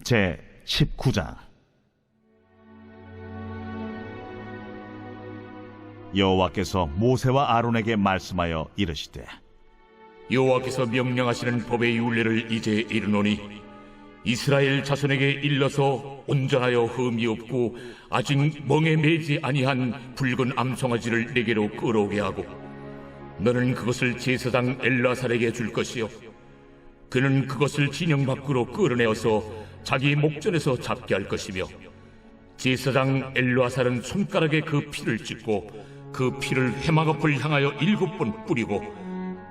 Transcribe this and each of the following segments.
제 19장. 여호와께서 모세와 아론에게 말씀하여 이르시되, 여호와께서 명령하시는 법의 율례를 이제 이르노니 이스라엘 자손에게 일러서 온전하여 흠이 없고 아직 멍에 매지 아니한 붉은 암송아지를 내게로 끌어오게 하고, 너는 그것을 제사장 엘라살에게 줄 것이요, 그는 그것을 진영 밖으로 끌어내어서 자기 목전에서 잡게 할 것이며, 제사장 엘라살은 손가락에 그 피를 찍고 그 피를 해막 앞을 향하여 7번 뿌리고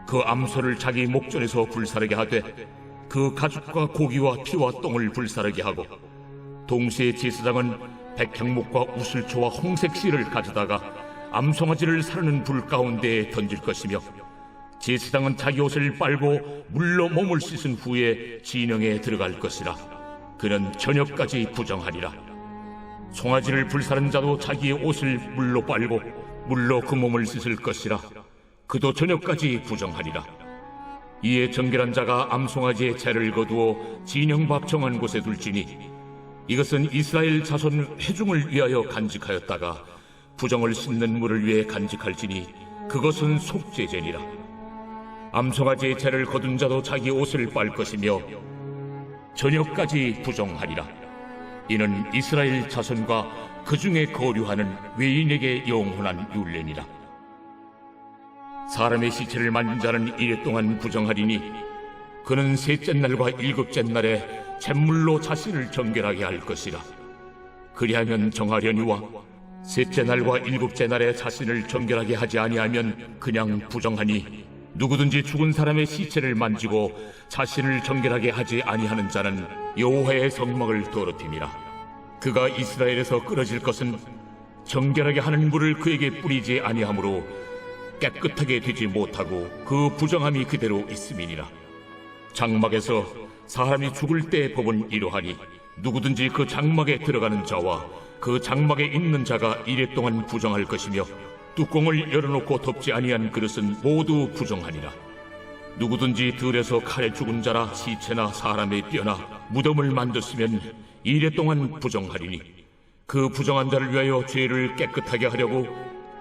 그 암소를 자기 목전에서 불사르게 하되 그 가죽과 고기와 피와 똥을 불사르게 하고, 동시에 제사장은 백향목과 우슬초와 홍색 실을 가져다가 암송아지를 사르는 불 가운데에 던질 것이며, 제사장은 자기 옷을 빨고 물로 몸을 씻은 후에 진영에 들어갈 것이라. 그는 저녁까지 부정하리라. 송아지를 불사른 자도 자기의 옷을 물로 빨고 물로 그 몸을 씻을 것이라. 그도 저녁까지 부정하리라. 이에 정결한 자가 암송아지의 채를 거두어 진영 밖 정한 곳에 둘지니, 이것은 이스라엘 자손 회중을 위하여 간직하였다가 부정을 씻는 물을 위해 간직할지니 그것은 속죄제니라. 암송아지의 채를 거둔 자도 자기 옷을 빨 것이며 저녁까지 부정하리라. 이는 이스라엘 자손과 그 중에 거류하는 외인에게 영원한 율례니라. 사람의 시체를 만진 자는 이래 동안 부정하리니, 그는 셋째 날과 일곱째 날에 잿물로 자신을 정결하게 할 것이라. 그리하면 정하려니와 셋째 날과 일곱째 날에 자신을 정결하게 하지 아니하면 그냥 부정하니, 누구든지 죽은 사람의 시체를 만지고 자신을 정결하게 하지 아니하는 자는 여호와의 성막을 더럽힘이라. 그가 이스라엘에서 끊어질 것은 정결하게 하는 물을 그에게 뿌리지 아니하므로 깨끗하게 되지 못하고 그 부정함이 그대로 있음이니라. 장막에서 사람이 죽을 때의 법은 이러하니, 누구든지 그 장막에 들어가는 자와 그 장막에 있는 자가 이래 동안 부정할 것이며, 뚜껑을 열어놓고 덮지 아니한 그릇은 모두 부정하니라. 누구든지 들에서 칼에 죽은 자나 시체나 사람의 뼈나 무덤을 만졌으면 이래 동안 부정하리니, 그 부정한 자를 위하여 죄를 깨끗하게 하려고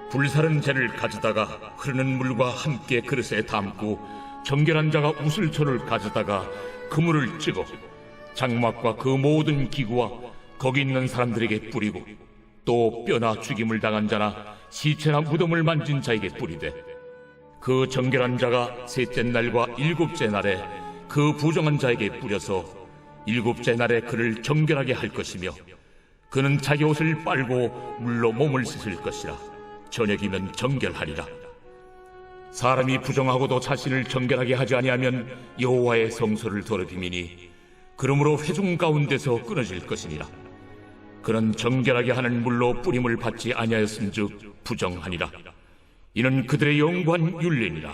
불사른 재를 가져다가 흐르는 물과 함께 그릇에 담고, 정결한 자가 우슬초를 가져다가 그물을 찍어 장막과 그 모든 기구와 거기 있는 사람들에게 뿌리고, 또 뼈나 죽임을 당한 자나 시체나 무덤을 만진 자에게 뿌리되, 그 정결한 자가 셋째 날과 일곱째 날에 그 부정한 자에게 뿌려서 일곱째 날에 그를 정결하게 할 것이며, 그는 자기 옷을 빨고 물로 몸을 씻을 것이라. 저녁이면 정결하리라. 사람이 부정하고도 자신을 정결하게 하지 아니하면 여호와의 성소를 더럽힘이니, 그러므로 회중 가운데서 끊어질 것이니라. 그는 정결하게 하는 물로 뿌림을 받지 아니하였은즉 부정하니라. 이는 그들의 영구한 율례니라.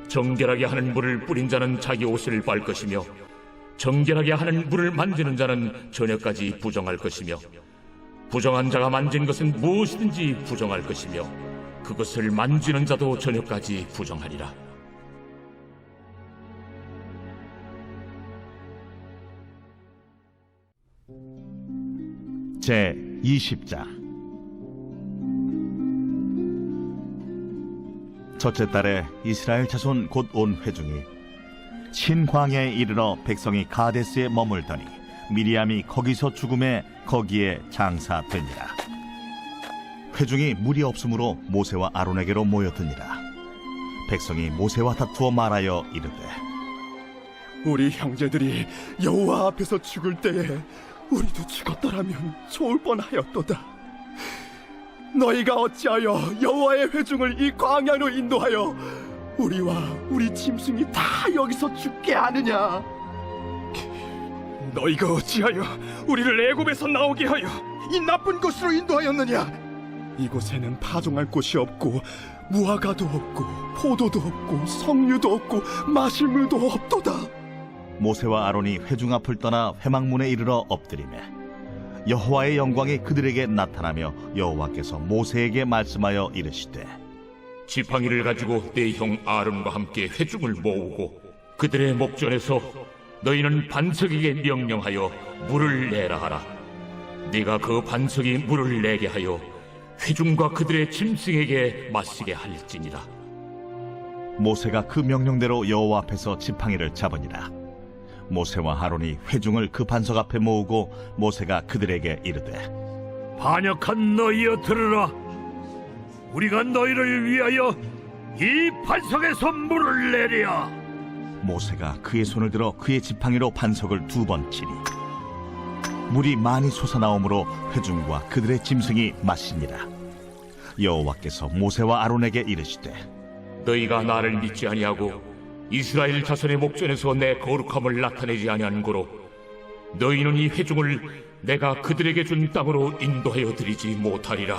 정결하게 하는 물을 뿌린 자는 자기 옷을 빨 것이며, 정결하게 하는 물을 만지는 자는 저녁까지 부정할 것이며, 부정한 자가 만진 것은 무엇이든지 부정할 것이며, 그것을 만지는 자도 저녁까지 부정하리라. 제 20장. 첫째 달에 이스라엘 자손 곧 온 회중이 신광야에 이르러 백성이 가데스에 머물더니 미리암이 거기서 죽음에 거기에 장사되니라. 회중이 물이 없으므로 모세와 아론에게로 모였더니라. 백성이 모세와 다투어 말하여 이르되, 우리 형제들이 여호와 앞에서 죽을 때에 우리도 죽었더라면 좋을 뻔하였도다. 너희가 어찌하여 여호와의 회중을 이 광야로 인도하여 우리와 우리 짐승이 다 여기서 죽게 하느냐? 너희가 어찌하여 우리를 애굽에서 나오게 하여 이 나쁜 곳으로 인도하였느냐? 이곳에는 파종할 곳이 없고 무화과도 없고 포도도 없고 석류도 없고 마실 물도 없도다. 모세와 아론이 회중 앞을 떠나 회막문에 이르러 엎드리매 여호와의 영광이 그들에게 나타나며 여호와께서 모세에게 말씀하여 이르시되, 지팡이를 가지고 내 형 아론과 함께 회중을 모으고 그들의 목전에서 너희는 반석에게 명령하여 물을 내라 하라. 네가 그 반석이 물을 내게 하여 회중과 그들의 짐승에게 마시게 할지니라. 모세가 그 명령대로 여호와 앞에서 지팡이를 잡으니라. 모세와 아론이 회중을 그 반석 앞에 모으고 모세가 그들에게 이르되 반역한 너희여 들으라. 우리가 너희를 위하여 이 반석에서 물을 내리야. 모세가 그의 손을 들어 그의 지팡이로 반석을 2번 치니 물이 많이 솟아나오므로 회중과 그들의 짐승이 마시니라. 여호와께서 모세와 아론에게 이르시되 너희가 나를 믿지 아니하고 이스라엘 자손의 목전에서 내 거룩함을 나타내지 아니한 고로 너희는 이 회중을 내가 그들에게 준 땅으로 인도하여 드리지 못하리라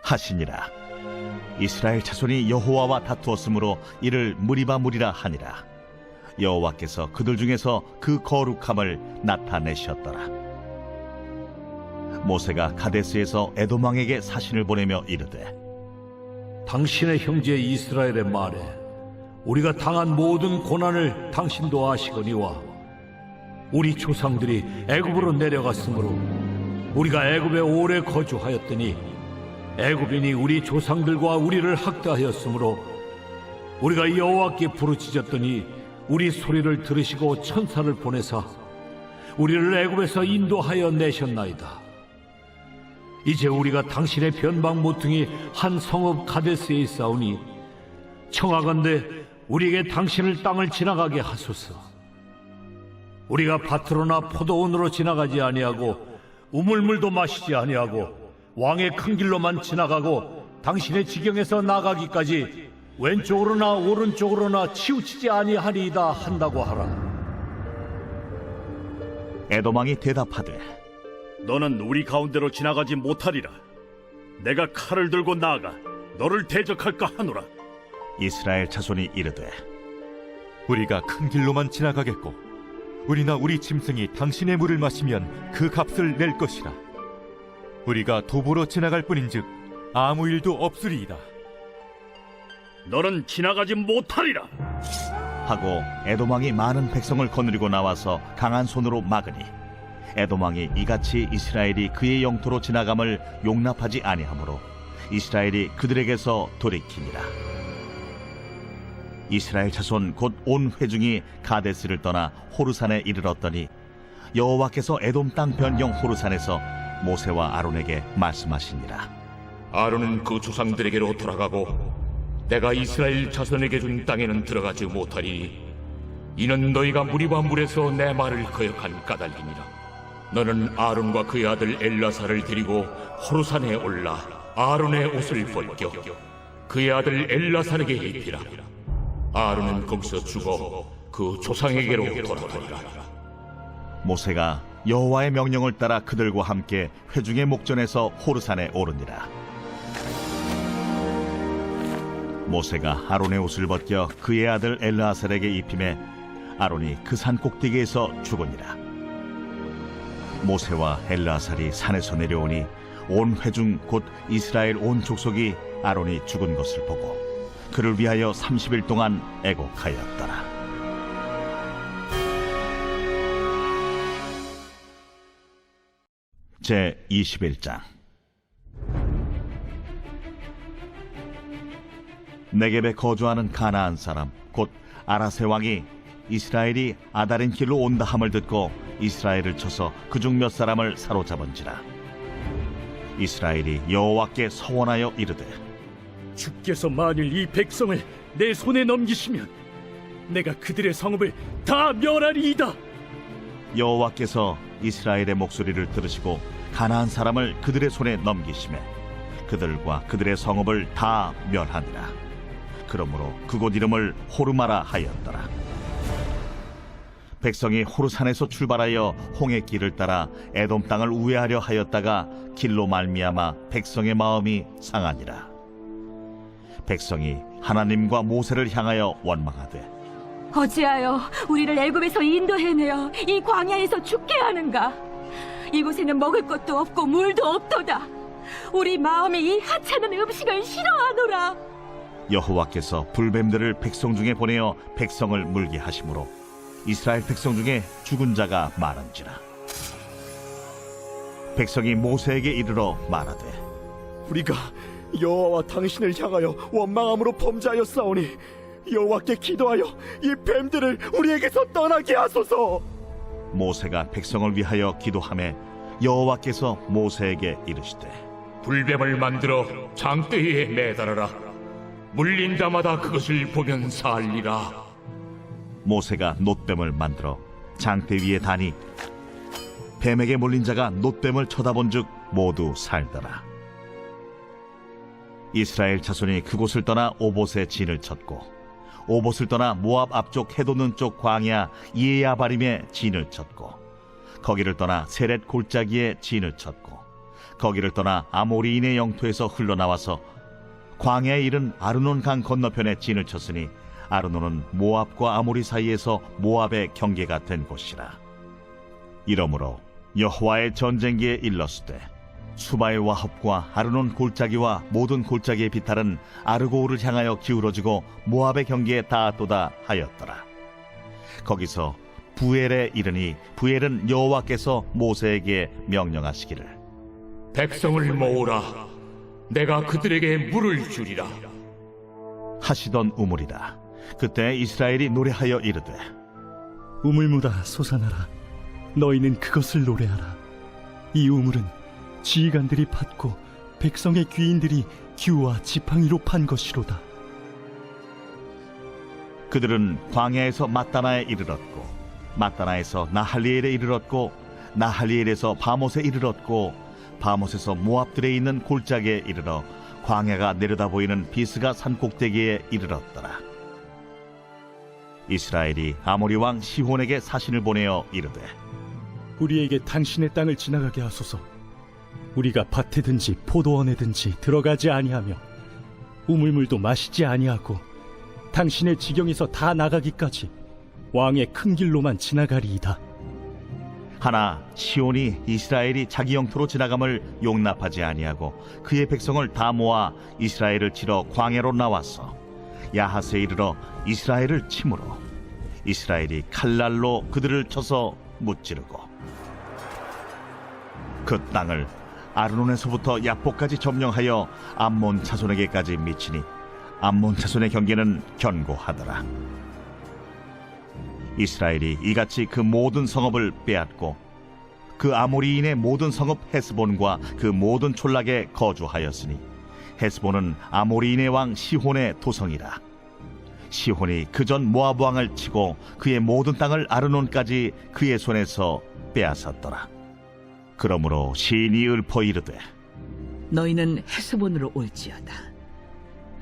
하시니라. 이스라엘 자손이 여호와와 다투었으므로 이를 무리바 무리라 하니라. 여호와께서 그들 중에서 그 거룩함을 나타내셨더라. 모세가 가데스에서 에돔 왕에게 사신을 보내며 이르되 당신의 형제 이스라엘의 말에 우리가 당한 모든 고난을 당신도 아시거니와 우리 조상들이 애굽으로 내려갔으므로 우리가 애굽에 오래 거주하였더니 애굽인이 우리 조상들과 우리를 학대하였으므로 우리가 여호와께 부르짖었더니 우리 소리를 들으시고 천사를 보내사 우리를 애굽에서 인도하여 내셨나이다. 이제 우리가 당신의 변방 모퉁이 한 성읍 가데스에 있사오니 청하건대 우리에게 당신을 땅을 지나가게 하소서. 우리가 밭으로나 포도원으로 지나가지 아니하고 우물물도 마시지 아니하고 왕의 큰 길로만 지나가고 당신의 지경에서 나가기까지 왼쪽으로나 오른쪽으로나 치우치지 아니하리이다 한다고 하라. 에돔 왕이 대답하되 너는 우리 가운데로 지나가지 못하리라. 내가 칼을 들고 나아가 너를 대적할까 하노라. 이스라엘 자손이 이르되 우리가 큰 길로만 지나가겠고 우리나 우리 짐승이 당신의 물을 마시면 그 값을 낼 것이라. 우리가 도보로 지나갈 뿐인즉 아무 일도 없으리이다. 너는 지나가지 못하리라. 하고 에돔 왕이 많은 백성을 거느리고 나와서 강한 손으로 막으니 에돔 왕이 이같이 이스라엘이 그의 영토로 지나감을 용납하지 아니하므로 이스라엘이 그들에게서 돌이키니라. 이스라엘 자손 곧 온 회중이 가데스를 떠나 호르산에 이르렀더니 여호와께서 에돔 땅 변경 호르산에서 모세와 아론에게 말씀하시니라. 아론은 그 조상들에게로 돌아가고 내가 이스라엘 자손에게 준 땅에는 들어가지 못하리니 이는 너희가 무리와 물에서 내 말을 거역한 까닭이니라. 너는 아론과 그의 아들 엘라사를 데리고 호르산에 올라 아론의 옷을 벗겨 그의 아들 엘라사에게 입히라. 아론은 거기서 죽어 그 조상에게로 돌아가리라. 모세가 여호와의 명령을 따라 그들과 함께 회중의 목전에서 호르산에 오르니라. 모세가 아론의 옷을 벗겨 그의 아들 엘라살에게 입히매 아론이 그 산 꼭대기에서 죽으니라. 모세와 엘라살이 산에서 내려오니 온 회중 곧 이스라엘 온 족속이 아론이 죽은 것을 보고 그를 위하여 30일 동안 애곡하였더라. 제 21장. 네겝에 거주하는 가나안 사람 곧 아라세 왕이 이스라엘이 아다린 길로 온다 함을 듣고 이스라엘을 쳐서 그중 몇 사람을 사로잡은지라. 이스라엘이 여호와께 서원하여 이르되 주께서 만일 이 백성을 내 손에 넘기시면 내가 그들의 성읍을 다 멸하리이다. 여호와께서 이스라엘의 목소리를 들으시고 가나안 사람을 그들의 손에 넘기시매 그들과 그들의 성읍을 다 멸하니라. 그러므로 그곳 이름을 호르마라 하였더라. 백성이 호르산에서 출발하여 홍해 길을 따라 에돔 땅을 우회하려 하였다가 길로 말미암아 백성의 마음이 상하니라. 백성이 하나님과 모세를 향하여 원망하되 어찌하여 우리를 애굽에서 인도해내어 이 광야에서 죽게 하는가? 이곳에는 먹을 것도 없고 물도 없도다. 우리 마음이 이 하찮은 음식을 싫어하노라. 여호와께서 불뱀들을 백성 중에 보내어 백성을 물게 하심으로 이스라엘 백성 중에 죽은 자가 많은지라. 백성이 모세에게 이르러 말하되 우리가 여호와와 당신을 향하여 원망함으로 범죄하였사오니 여호와께 기도하여 이 뱀들을 우리에게서 떠나게 하소서. 모세가 백성을 위하여 기도하매 여호와께서 모세에게 이르시되 불뱀을 만들어 장대에 매달아라. 물린 자마다 그것을 보면 살리라. 모세가 놋뱀을 만들어 장대 위에 다니 뱀에게 몰린 자가 놋뱀을 쳐다본즉 모두 살더라. 이스라엘 자손이 그곳을 떠나 오봇에 진을 쳤고 오봇을 떠나 모압 앞쪽 해돋는 쪽 광야 이에야바림에 진을 쳤고 거기를 떠나 세렛 골짜기에 진을 쳤고 거기를 떠나 아모리인의 영토에서 흘러나와서 광야에 이른 아르논 강 건너편에 진을 쳤으니 아르논은 모압과 아모리 사이에서 모압의 경계가 된 곳이라. 이러므로 여호와의 전쟁기에 일렀으되 수바의 와합과 아르논 골짜기와 모든 골짜기의 비탈은 아르고우를 향하여 기울어지고 모압의 경계에 닿았도다 하였더라. 거기서 부엘에 이르니 부엘은 여호와께서 모세에게 명령하시기를 백성을 모으라. 내가 그들에게 물을 주리라. 하시던 우물이라. 그때 이스라엘이 노래하여 이르되 우물물아 솟아나라. 너희는 그것을 노래하라. 이 우물은 지휘관들이 팠고 백성의 귀인들이 규와 지팡이로 판 것이로다. 그들은 광야에서 mat다나에 이르렀고 mat다나에서 나할리엘에 이르렀고 나할리엘에서 바못에 이르렀고 바못에서 모압들에 있는 골짜기에 이르러 광야가 내려다 보이는 비스가 산 꼭대기에 이르렀더라. 이스라엘이 아모리 왕 시혼에게 사신을 보내어 이르되 우리에게 당신의 땅을 지나가게 하소서. 우리가 밭에든지 포도원에든지 들어가지 아니하며 우물물도 마시지 아니하고 당신의 지경에서 다 나가기까지 왕의 큰 길로만 지나가리이다. 하나 시온이 이스라엘이 자기 영토로 지나감을 용납하지 아니하고 그의 백성을 다 모아 이스라엘을 치러 광야로 나와서 야하스에 이르러 이스라엘을 치므로 이스라엘이 칼날로 그들을 쳐서 무찌르고 그 땅을 아르논에서부터 야포까지 점령하여 암몬 자손에게까지 미치니 암몬 자손의 경계는 견고하더라. 이스라엘이 이같이 그 모든 성읍을 빼앗고 그 아모리인의 모든 성읍 헤스본과 그 모든 촌락에 거주하였으니 헤스본은 아모리인의 왕 시혼의 도성이라. 시혼이 그전 모압 왕을 치고 그의 모든 땅을 아르논까지 그의 손에서 빼앗았더라. 그러므로 시인이 읊어 이르되 너희는 헤스본으로 올지어다.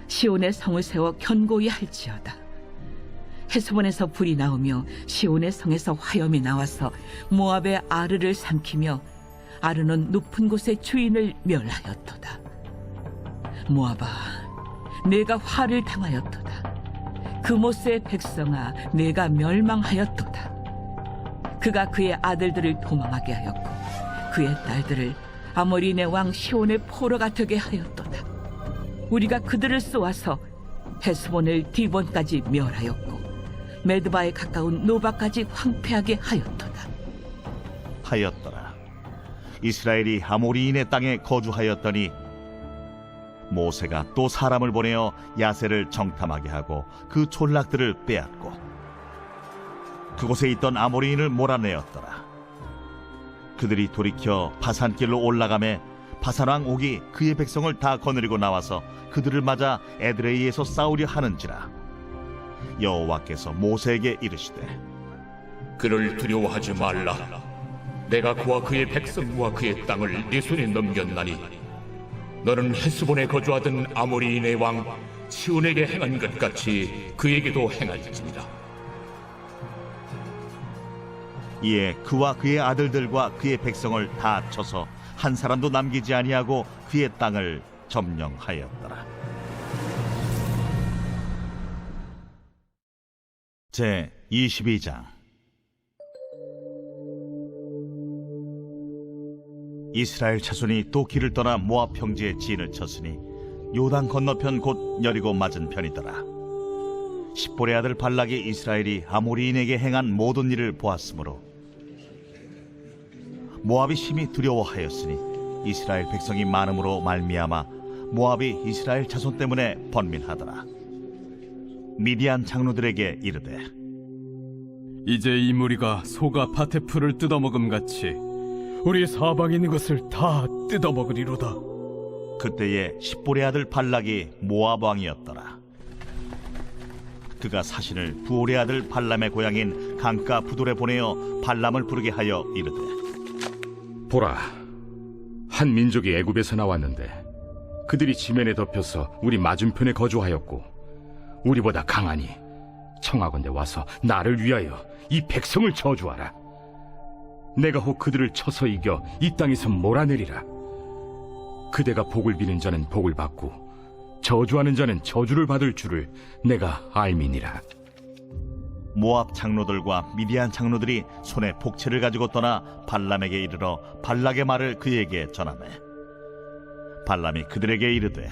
시온의 성을 세워 견고히 할지어다. 헤스본에서 불이 나오며 시온의 성에서 화염이 나와서 모압의 아르를 삼키며 아르논 높은 곳의 주인을 멸하였도다. 모압아, 내가 화를 당하였도다. 그모스의 백성아, 내가 멸망하였도다. 그가 그의 아들들을 도망하게 하였고 그의 딸들을 아모리네 왕 시온의 포로가 되게 하였도다. 우리가 그들을 쏘아서 헤스본을 디본까지 멸하였고 메드바에 가까운 노바까지 황폐하게 하였더라. 이스라엘이 아모리인의 땅에 거주하였더니 모세가 또 사람을 보내어 야세를 정탐하게 하고 그 촌락들을 빼앗고 그곳에 있던 아모리인을 몰아내었더라. 그들이 돌이켜 바산길로 올라가매 바산왕 옥이 그의 백성을 다 거느리고 나와서 그들을 맞아 에드레이에서 싸우려 하는지라. 여호와께서 모세에게 이르시되 그를 두려워하지 말라. 내가 그와 그의 백성과 그의 땅을 네 손에 넘겼나니 너는 헤스본에 거주하던 아모리인의 왕 시온에게 행한 것 같이 그에게도 행할지니라. 이에 그와 그의 아들들과 그의 백성을 다 쳐서 한 사람도 남기지 아니하고 그의 땅을 점령하였더라. 제 22장. 이스라엘 자손이 또 길을 떠나 모압 평지에 진을 쳤으니 요단 건너편 곧 여리고 맞은 편이더라. 십볼의 아들 발락이 이스라엘이 아모리인에게 행한 모든 일을 보았으므로 모압이 심히 두려워하였으니 이스라엘 백성이 많음으로 말미암아 모압이 이스라엘 자손 때문에 번민하더라. 미디안 장로들에게 이르되 이제 이 무리가 소가 밭의 풀을 뜯어먹음 같이 우리 사방에 있는 것을 다 뜯어먹으리로다. 그때에 십볼의 아들 발락이 모압 왕이었더라. 그가 사신을 부올의 아들 발람의 고향인 강가 부돌에 보내어 발람을 부르게 하여 이르되 보라, 한 민족이 애굽에서 나왔는데 그들이 지면에 덮여서 우리 맞은편에 거주하였고 우리보다 강하니 청하건대 와서 나를 위하여 이 백성을 저주하라. 내가 혹 그들을 쳐서 이겨 이 땅에서 몰아내리라. 그대가 복을 비는 자는 복을 받고 저주하는 자는 저주를 받을 줄을 내가 알미니라. 모압 장로들과 미디안 장로들이 손에 복채를 가지고 떠나 발람에게 이르러 발락의 말을 그에게 전하매 발람이 그들에게 이르되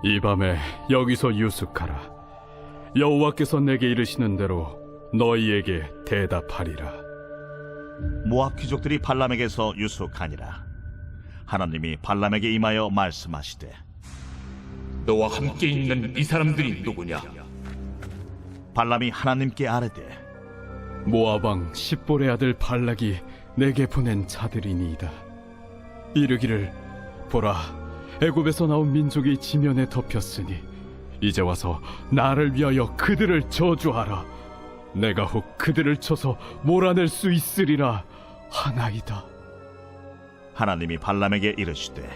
이 밤에 여기서 유숙하라. 여호와께서 내게 이르시는 대로 너희에게 대답하리라. 모압 귀족들이 발람에게서 유숙하니라. 하나님이 발람에게 임하여 말씀하시되 너와 함께 있는 이 사람들이 누구냐? 발람이 하나님께 아뢰되 모압 왕 십볼의 아들 발락이 내게 보낸 자들이니이다. 이르기를 보라, 애굽에서 나온 민족이 지면에 덮였으니 이제 와서 나를 위하여 그들을 저주하라. 내가 혹 그들을 쳐서 몰아낼 수 있으리라 하나이다. 하나님이 발람에게 이르시되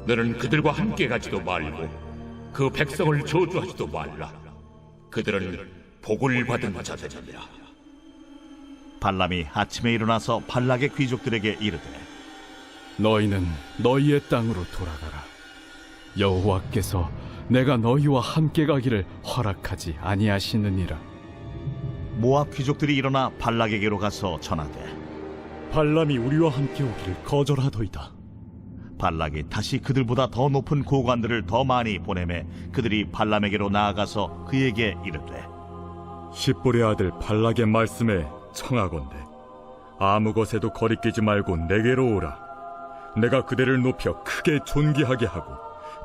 너는 그들과 함께 가지도 말고 그 백성을 저주하지도 말라. 그들은 복을 받은 자들이라. 발람이 아침에 일어나서 발락의 귀족들에게 이르되 너희는 너희의 땅으로 돌아가라. 여호와께서 내가 너희와 함께 가기를 허락하지 아니하시느니라. 모압 귀족들이 일어나 발락에게로 가서 전하되 발람이 우리와 함께 오기를 거절하더이다. 발락이 다시 그들보다 더 높은 고관들을 더 많이 보내매 그들이 발람에게로 나아가서 그에게 이르되 십볼의 아들 발락의 말씀에 청하건대 아무 것에도 거리끼지 말고 내게로 오라. 내가 그대를 높여 크게 존귀하게 하고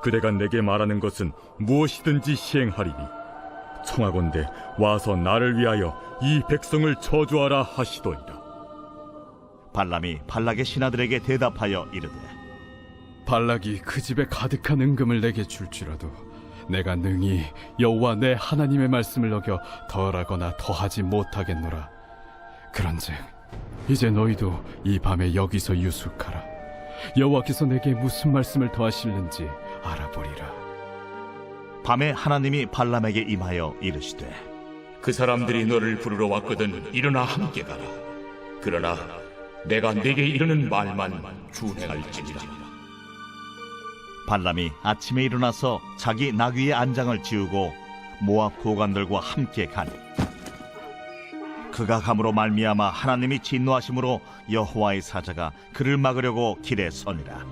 그대가 내게 말하는 것은 무엇이든지 시행하리니 청하건대 와서 나를 위하여 이 백성을 저주하라 하시더이다. 발람이 발락의 신하들에게 대답하여 이르되 발락이 그 집에 가득한 은금을 내게 줄지라도 내가 능히 여호와 내 하나님의 말씀을 어겨 덜하거나 더하지 못하겠노라. 그런즉 이제 너희도 이 밤에 여기서 유숙하라. 여호와께서 내게 무슨 말씀을 더하실는지 알아보리라. 밤에 하나님이 발람에게 임하여 이르시되 그 사람들이 너를 부르러 왔거든 일어나 함께 가라. 그러나 내가 네게 이르는 말만 준행할지니라. 발람이 아침에 일어나서 자기 나귀의 안장을 지우고 모압 고관들과 함께 가니 그가 감으로 말미암아 하나님이 진노하심으로 여호와의 사자가 그를 막으려고 길에 서니라.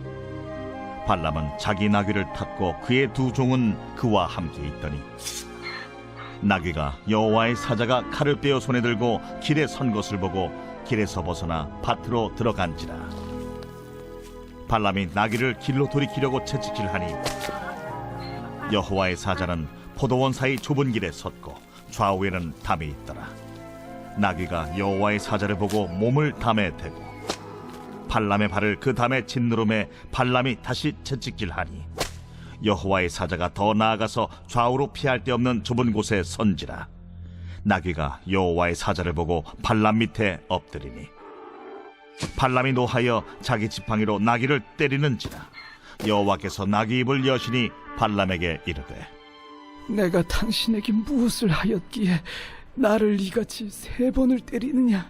발람은 자기 나귀를 탔고 그의 두 종은 그와 함께 있더니 나귀가 여호와의 사자가 칼을 빼어 손에 들고 길에 선 것을 보고 길에서 벗어나 밭으로 들어간지라. 발람이 나귀를 길로 돌이키려고 채찍질하니 여호와의 사자는 포도원 사이 좁은 길에 섰고 좌우에는 담이 있더라. 나귀가 여호와의 사자를 보고 몸을 담에 대고 발람의 발을 그 담에 짓누름에 발람이 다시 채찍질하니 여호와의 사자가 더 나아가서 좌우로 피할 데 없는 좁은 곳에 선지라. 나귀가 여호와의 사자를 보고 발람 밑에 엎드리니 발람이 노하여 자기 지팡이로 나귀를 때리는지라. 여호와께서 나귀 입을 여시니 발람에게 이르되 내가 당신에게 무엇을 하였기에 나를 이같이 3번을 때리느냐?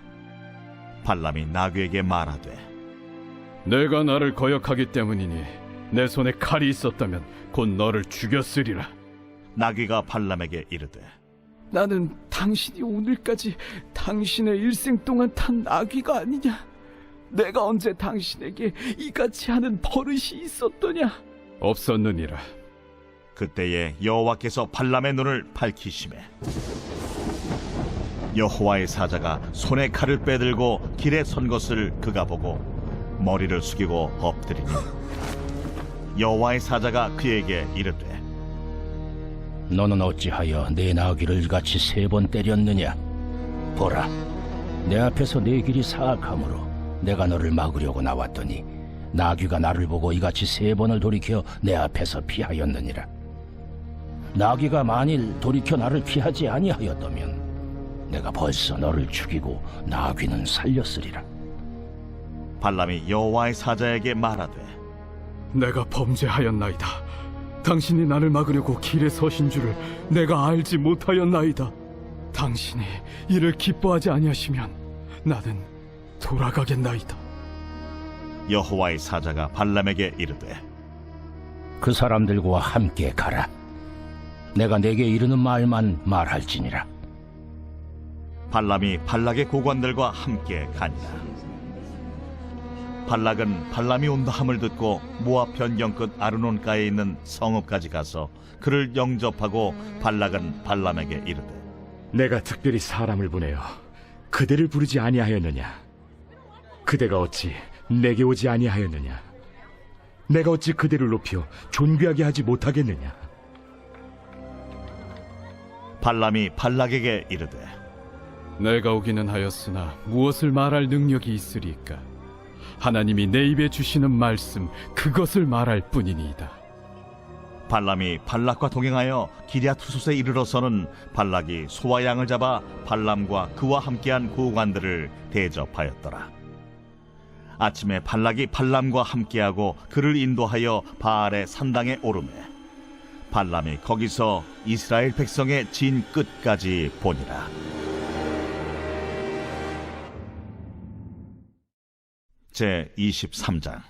발람이 나귀에게 말하되 내가 나를 거역하기 때문이니 내 손에 칼이 있었다면 곧 너를 죽였으리라. 나귀가 발람에게 이르되 나는 당신이 오늘까지 당신의 일생 동안 탄 나귀가 아니냐? 내가 언제 당신에게 이같이 하는 버릇이 있었더냐? 없었느니라. 그때에 여호와께서 발람의 눈을 밝히시매 여호와의 사자가 손에 칼을 빼들고 길에 선 것을 그가 보고 머리를 숙이고 엎드리니 여호와의 사자가 그에게 이르되 너는 어찌하여 내 나귀를 이같이 3번 때렸느냐? 보라, 내 앞에서 내 길이 사악하므로 내가 너를 막으려고 나왔더니 나귀가 나를 보고 이같이 3번을 돌이켜 내 앞에서 피하였느니라. 나귀가 만일 돌이켜 나를 피하지 아니하였다면 내가 벌써 너를 죽이고 나귀는 살렸으리라. 발람이 여호와의 사자에게 말하되 내가 범죄하였나이다. 당신이 나를 막으려고 길에 서신 줄을 내가 알지 못하였나이다. 당신이 이를 기뻐하지 아니하시면 나는 돌아가겠나이다. 여호와의 사자가 발람에게 이르되 그 사람들과 함께 가라. 내가 내게 이르는 말만 말할지니라. 발람이 발락의 고관들과 함께 가니라. 발락은 발람이 온다 함을 듣고 모압 변경 끝 아르논가에 있는 성읍까지 가서 그를 영접하고 발락은 발람에게 이르되 내가 특별히 사람을 보내어 그대를 부르지 아니하였느냐? 그대가 어찌 내게 오지 아니하였느냐? 내가 어찌 그대를 높여 존귀하게 하지 못하겠느냐? 발람이 발락에게 이르되 내가 오기는 하였으나 무엇을 말할 능력이 있으리까? 하나님이 내 입에 주시는 말씀 그것을 말할 뿐이니이다. 발람이 발락과 동행하여 기랴투솥에 이르러서는 발락이 소와 양을 잡아 발람과 그와 함께한 고관들을 대접하였더라. 아침에 발락이 발람과 함께하고 그를 인도하여 바알의 산당에 오르매 발람이 거기서 이스라엘 백성의 진 끝까지 보니라. 제 23장.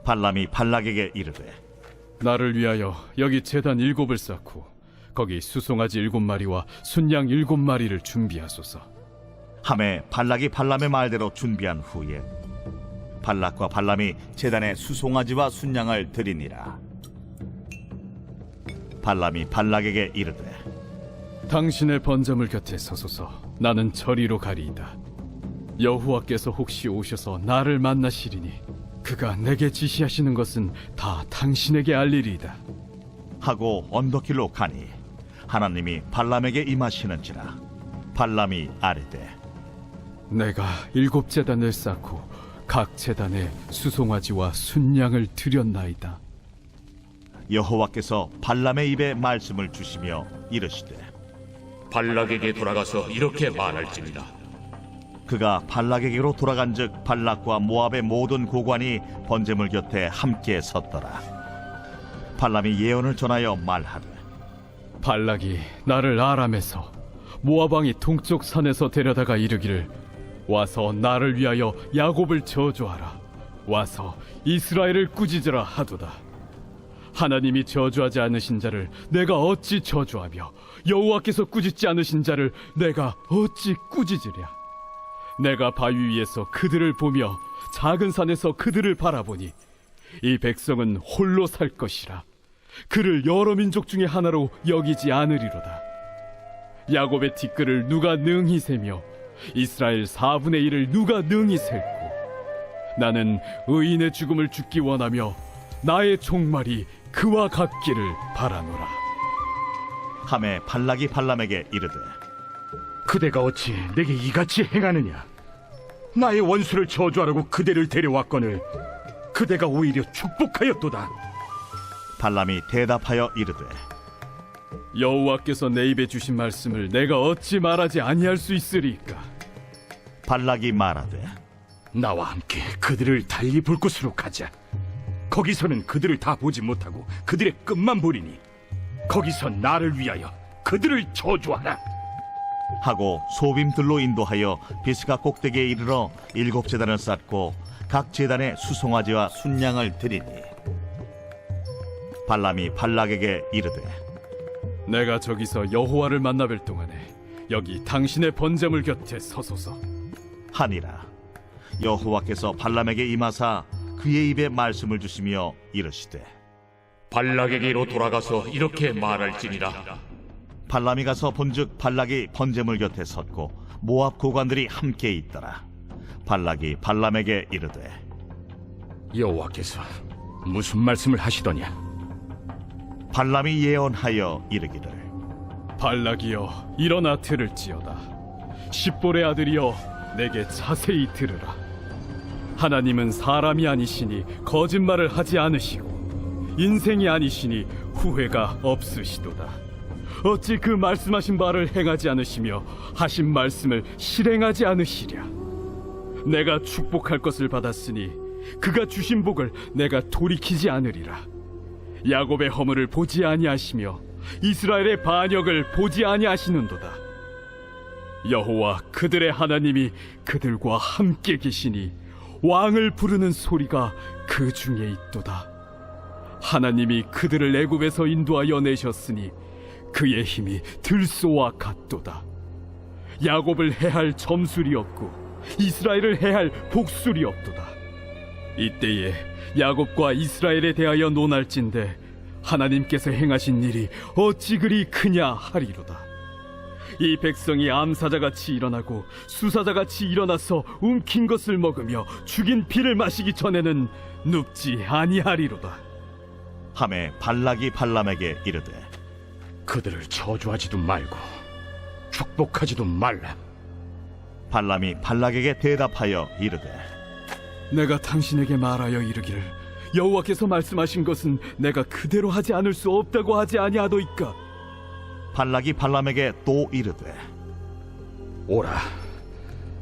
발람이 발락에게 이르되 나를 위하여 여기 제단 7을 쌓고 거기 수송아지 7마리와 순양 7마리를 준비하소서. 하매 발락이 발람의 말대로 준비한 후에 발락과 발람이 제단에 수송아지와 순양을 드리니라. 발람이 발락에게 이르되 당신의 번제물 곁에 서소서. 나는 저리로 가리이다. 여호와께서 혹시 오셔서 나를 만나시리니 그가 내게 지시하시는 것은 다 당신에게 알리리이다. 하고 언덕길로 가니 하나님이 발람에게 임하시는지라. 발람이 아뢰되 내가 7제단을 쌓고 각 제단에 수송아지와 순양을 드렸나이다. 여호와께서 발람의 입에 말씀을 주시며 이르시되 발락에게 돌아가서 이렇게 말할지니라. 그가 발락에게로 돌아간즉 발락과 모압의 모든 고관이 번제물 곁에 함께 섰더라. 발람이 예언을 전하여 말하되 발락이 나를 아람에서 모압 왕이 동쪽 산에서 데려다가 이르기를 와서 나를 위하여 야곱을 저주하라. 와서 이스라엘을 꾸짖으라 하도다. 하나님이 저주하지 않으신 자를 내가 어찌 저주하며 여호와께서 꾸짖지 않으신 자를 내가 어찌 꾸짖으랴. 내가 바위 위에서 그들을 보며 작은 산에서 그들을 바라보니 이 백성은 홀로 살 것이라. 그를 여러 민족 중에 하나로 여기지 않으리로다. 야곱의 티끌을 누가 능히 세며 이스라엘 4분의 1을 누가 능히 셀고 나는 의인의 죽음을 죽기 원하며 나의 종말이 그와 같기를 바라노라. 하매 발락이 발람에게 이르되 그대가 어찌 내게 이같이 행하느냐? 나의 원수를 저주하라고 그대를 데려왔거늘 그대가 오히려 축복하였도다. 발람이 대답하여 이르되 여호와께서 내 입에 주신 말씀을 내가 어찌 말하지 아니할 수 있으리까? 발락이 말하되 나와 함께 그들을 달리 볼 곳으로 가자. 거기서는 그들을 다 보지 못하고 그들의 끝만 보리니 거기서 나를 위하여 그들을 저주하라. 하고 소빔들로 인도하여 비스가 꼭대기에 이르러 7제단을 쌓고 각 제단에 수송아지와 순양을 드리니 발람이 발락에게 이르되 내가 저기서 여호와를 만나뵐 동안에 여기 당신의 번제물 곁에 서소서. 하니라. 여호와께서 발람에게 임하사 그의 입에 말씀을 주시며 이르시되 발락에게로 돌아가서 이렇게 말할지니라. 발람이 가서 본즉 발락이 번제물 곁에 섰고 모압 고관들이 함께 있더라. 발락이 발람에게 이르되 여호와께서 무슨 말씀을 하시더냐? 발람이 예언하여 이르기를 발락이여 일어나 들을지어다. 십볼의 아들이여 내게 자세히 들으라. 하나님은 사람이 아니시니 거짓말을 하지 않으시고 인생이 아니시니 후회가 없으시도다. 어찌 그 말씀하신 바를 행하지 않으시며 하신 말씀을 실행하지 않으시랴. 내가 축복할 것을 받았으니 그가 주신 복을 내가 돌이키지 않으리라. 야곱의 허물을 보지 아니하시며 이스라엘의 반역을 보지 아니하시는도다. 여호와 그들의 하나님이 그들과 함께 계시니 왕을 부르는 소리가 그 중에 있도다. 하나님이 그들을 애굽에서 인도하여 내셨으니 그의 힘이 들소와 같도다. 야곱을 해할 점술이 없고 이스라엘을 해할 복술이 없도다. 이때에 야곱과 이스라엘에 대하여 논할진대 하나님께서 행하신 일이 어찌 그리 크냐 하리로다. 이 백성이 암사자같이 일어나고 수사자같이 일어나서 움킨 것을 먹으며 죽인 피를 마시기 전에는 눕지 아니하리로다. 하매 발락이 발람에게 이르되 그들을 저주하지도 말고 축복하지도 말라. 발람이 발락에게 대답하여 이르되 내가 당신에게 말하여 이르기를 여호와께서 말씀하신 것은 내가 그대로 하지 않을 수 없다고 하지 아니하도이까. 발락이 발람에게 또 이르되 오라,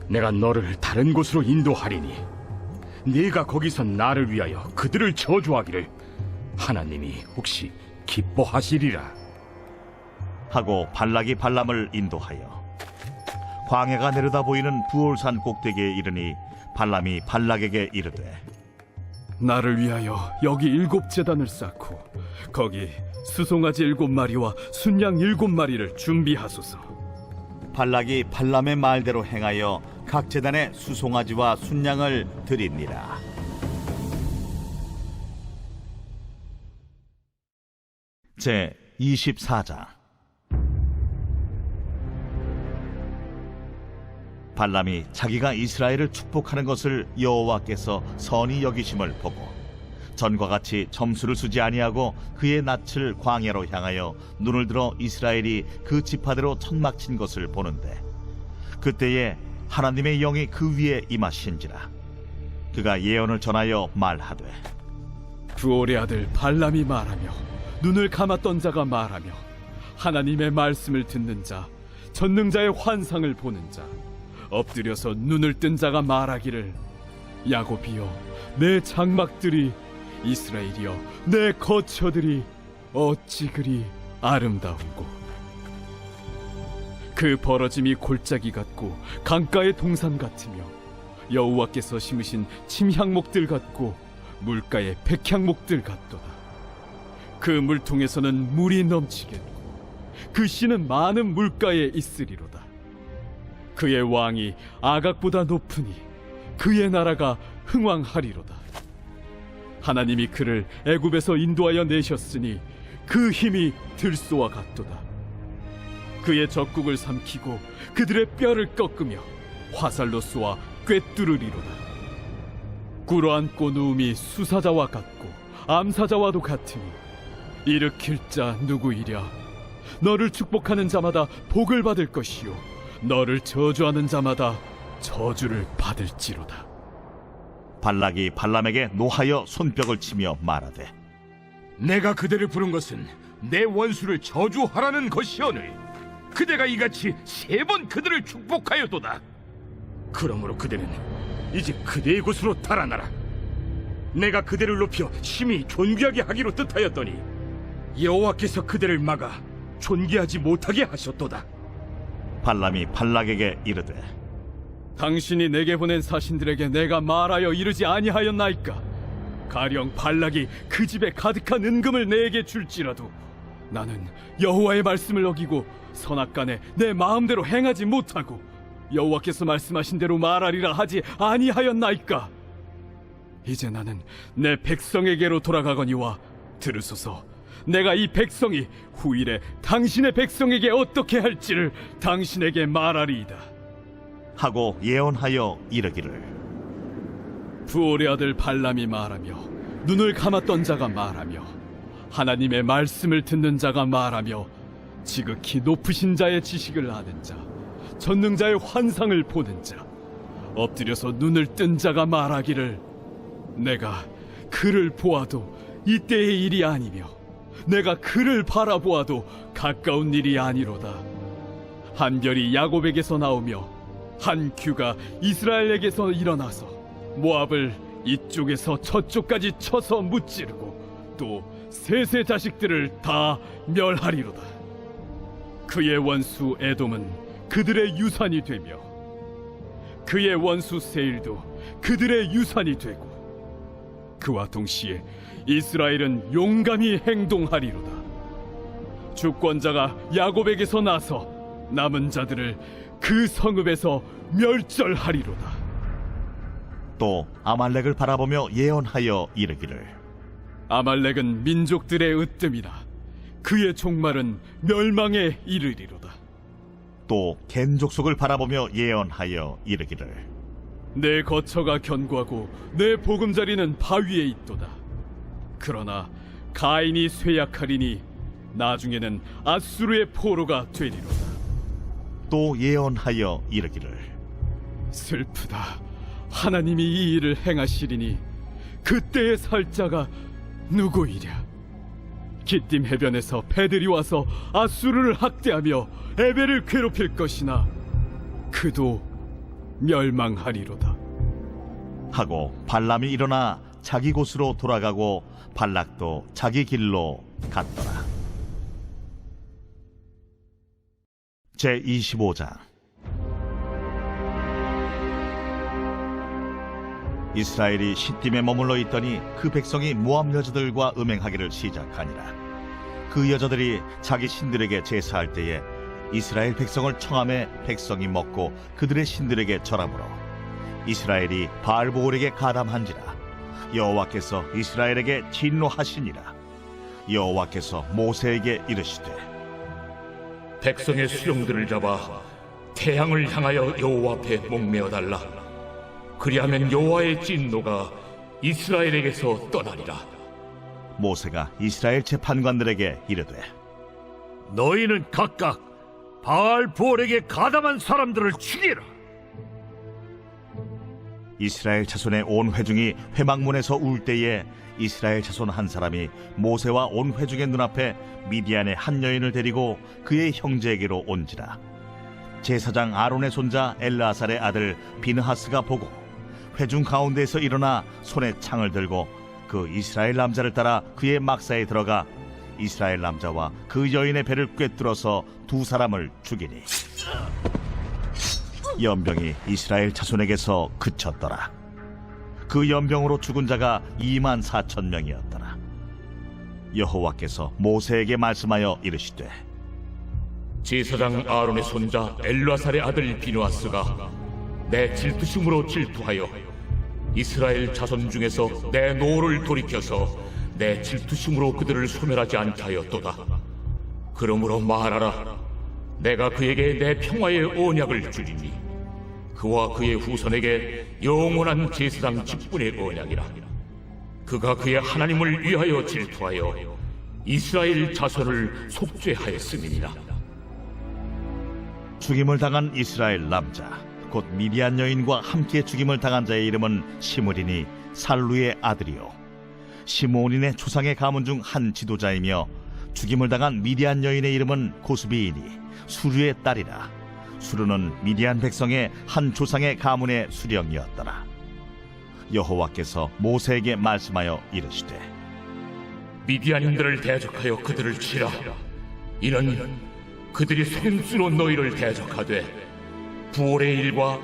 내가 너를 다른 곳으로 인도하리니 네가 거기서 나를 위하여 그들을 저주하기를 하나님이 혹시 기뻐하시리라. 하고 발락이 발람을 인도하여 광야가 내려다 보이는 부올산 꼭대기에 이르니 발람이 발락에게 이르되 나를 위하여 여기 7제단을 쌓고 거기 수송아지 7마리와 순양 7마리를 준비하소서. 발락이 발람의 말대로 행하여 각 제단에 수송아지와 순양을 드립니다. 제 24장. 발람이 자기가 이스라엘을 축복하는 것을 여호와께서 선히 여기심을 보고 전과 같이 점수를 쓰지 아니하고 그의 낯을 광야로 향하여 눈을 들어 이스라엘이 그 지파대로 천막 친 것을 보는데 그때에 하나님의 영이 그 위에 임하신지라. 그가 예언을 전하여 말하되 부올의 아들 발람이 말하며 눈을 감았던 자가 말하며 하나님의 말씀을 듣는 자 전능자의 환상을 보는 자 엎드려서 눈을 뜬 자가 말하기를 야곱이여 내 장막들이 이스라엘이여 내 거처들이 어찌 그리 아름다운고. 그 벌어짐이 골짜기 같고 강가의 동산 같으며 여호와께서 심으신 침향목들 같고 물가의 백향목들 같도다. 그 물통에서는 물이 넘치겠고 그 씨는 많은 물가에 있으리로다. 그의 왕이 아각보다 높으니 그의 나라가 흥왕하리로다. 하나님이 그를 애굽에서 인도하여 내셨으니 그 힘이 들소와 같도다. 그의 적국을 삼키고 그들의 뼈를 꺾으며 화살로 쏘아 꿰뚫으리로다. 꿇어앉고 누움이 수사자와 같고 암사자와도 같으니 일으킬 자 누구이랴. 너를 축복하는 자마다 복을 받을 것이요 너를 저주하는 자마다 저주를 받을지로다. 발락이 발람에게 노하여 손뼉을 치며 말하되 내가 그대를 부른 것은 내 원수를 저주하라는 것이오늘 그대가 이같이 3번 그들을 축복하였도다. 그러므로 그대는 이제 그대의 곳으로 달아나라. 내가 그대를 높여 심히 존귀하게 하기로 뜻하였더니 여호와께서 그대를 막아 존귀하지 못하게 하셨도다. 발람이 발락에게 이르되 당신이 내게 보낸 사신들에게 내가 말하여 이르지 아니하였나이까. 가령 발락이 그 집에 가득한 은금을 내게 줄지라도 나는 여호와의 말씀을 어기고 선악간에 내 마음대로 행하지 못하고 여호와께서 말씀하신 대로 말하리라 하지 아니하였나이까. 이제 나는 내 백성에게로 돌아가거니와 들으소서. 내가 이 백성이 후일에 당신의 백성에게 어떻게 할지를 당신에게 말하리이다. 하고 예언하여 이르기를 부올의 아들 발람이 말하며 눈을 감았던 자가 말하며 하나님의 말씀을 듣는 자가 말하며 지극히 높으신 자의 지식을 아는 자, 전능자의 환상을 보는 자, 엎드려서 눈을 뜬 자가 말하기를 내가 그를 보아도 이때의 일이 아니며 내가 그를 바라보아도 가까운 일이 아니로다. 한 별이 야곱에게서 나오며 한 규가 이스라엘에게서 일어나서 모압을 이쪽에서 저쪽까지 쳐서 무찌르고 또 셋의 자식들을 다 멸하리로다. 그의 원수 에돔은 그들의 유산이 되며 그의 원수 세일도 그들의 유산이 되고 그와 동시에 이스라엘은 용감히 행동하리로다. 주권자가 야곱에게서 나서 남은 자들을 그 성읍에서 멸절하리로다. 또 아말렉을 바라보며 예언하여 이르기를 아말렉은 민족들의 으뜸이나 그의 종말은 멸망에 이르리로다. 또 겐 족속을 바라보며 예언하여 이르기를 내 거처가 견고하고 내 보금자리는 바위에 있도다. 그러나 가인이 쇠약하리니 나중에는 아수르의 포로가 되리로다. 또 예언하여 이르기를 슬프다. 하나님이 이 일을 행하시리니 그때의 살자가 누구이랴. 기띔 해변에서 배들이 와서 아수르를 학대하며 에벨을 괴롭힐 것이나 그도 멸망하리로다. 하고 발람이 일어나 자기 곳으로 돌아가고 발락도 자기 길로 갔더라. 제25장 이스라엘이 시딤에 머물러 있더니 그 백성이 모압 여자들과 음행하기를 시작하니라. 그 여자들이 자기 신들에게 제사할 때에 이스라엘 백성을 청함에 백성이 먹고 그들의 신들에게 절하므로 이스라엘이 바알보올에게 가담한지라. 여호와께서 이스라엘에게 진노하시니라. 여호와께서 모세에게 이르시되 백성의 수령들을 잡아 태양을 향하여 여호와 앞에 목매어 달라. 그리하면 여호와의 진노가 이스라엘에게서 떠나리라. 모세가 이스라엘 재판관들에게 이르되 너희는 각각 바알보올에게 가담한 사람들을 죽이라. 이스라엘 자손의 온 회중이 회막문에서 울 때에 이스라엘 자손 한 사람이 모세와 온 회중의 눈앞에 미디안의 한 여인을 데리고 그의 형제에게로 온지라. 제사장 아론의 손자 엘르아살의 아들 비느하스가 보고 회중 가운데에서 일어나 손에 창을 들고 그 이스라엘 남자를 따라 그의 막사에 들어가 이스라엘 남자와 그 여인의 배를 꿰뚫어서 두 사람을 죽이니 연병이 이스라엘 자손에게서 그쳤더라. 그 연병으로 죽은 자가 24,000명이었더라. 여호와께서 모세에게 말씀하여 이르시되 제사장 아론의 손자 엘르아살의 아들 비누아스가 내 질투심으로 질투하여 이스라엘 자손 중에서 내 노를 돌이켜서 내 질투심으로 그들을 소멸하지 않게 하였도다. 그러므로 말하라. 내가 그에게 내 평화의 언약을 주리니 그와 그의 후손에게 영원한 제사장 직분의 언약이라. 그가 그의 하나님을 위하여 질투하여 이스라엘 자손을 속죄하였음이니라. 죽임을 당한 이스라엘 남자 곧 미디안 여인과 함께 죽임을 당한 자의 이름은 시므리니 살루의 아들이요 시므온인의 조상의 가문 중 한 지도자이며 죽임을 당한 미디안 여인의 이름은 고스비이니 수르의 딸이라. 수르는 미디안 백성의 한 조상의 가문의 수령이었더라. 여호와께서 모세에게 말씀하여 이르시되 미디안인들을 대적하여 그들을 치라. 이는 그들이 손수로 너희를 대적하되 부올의 일과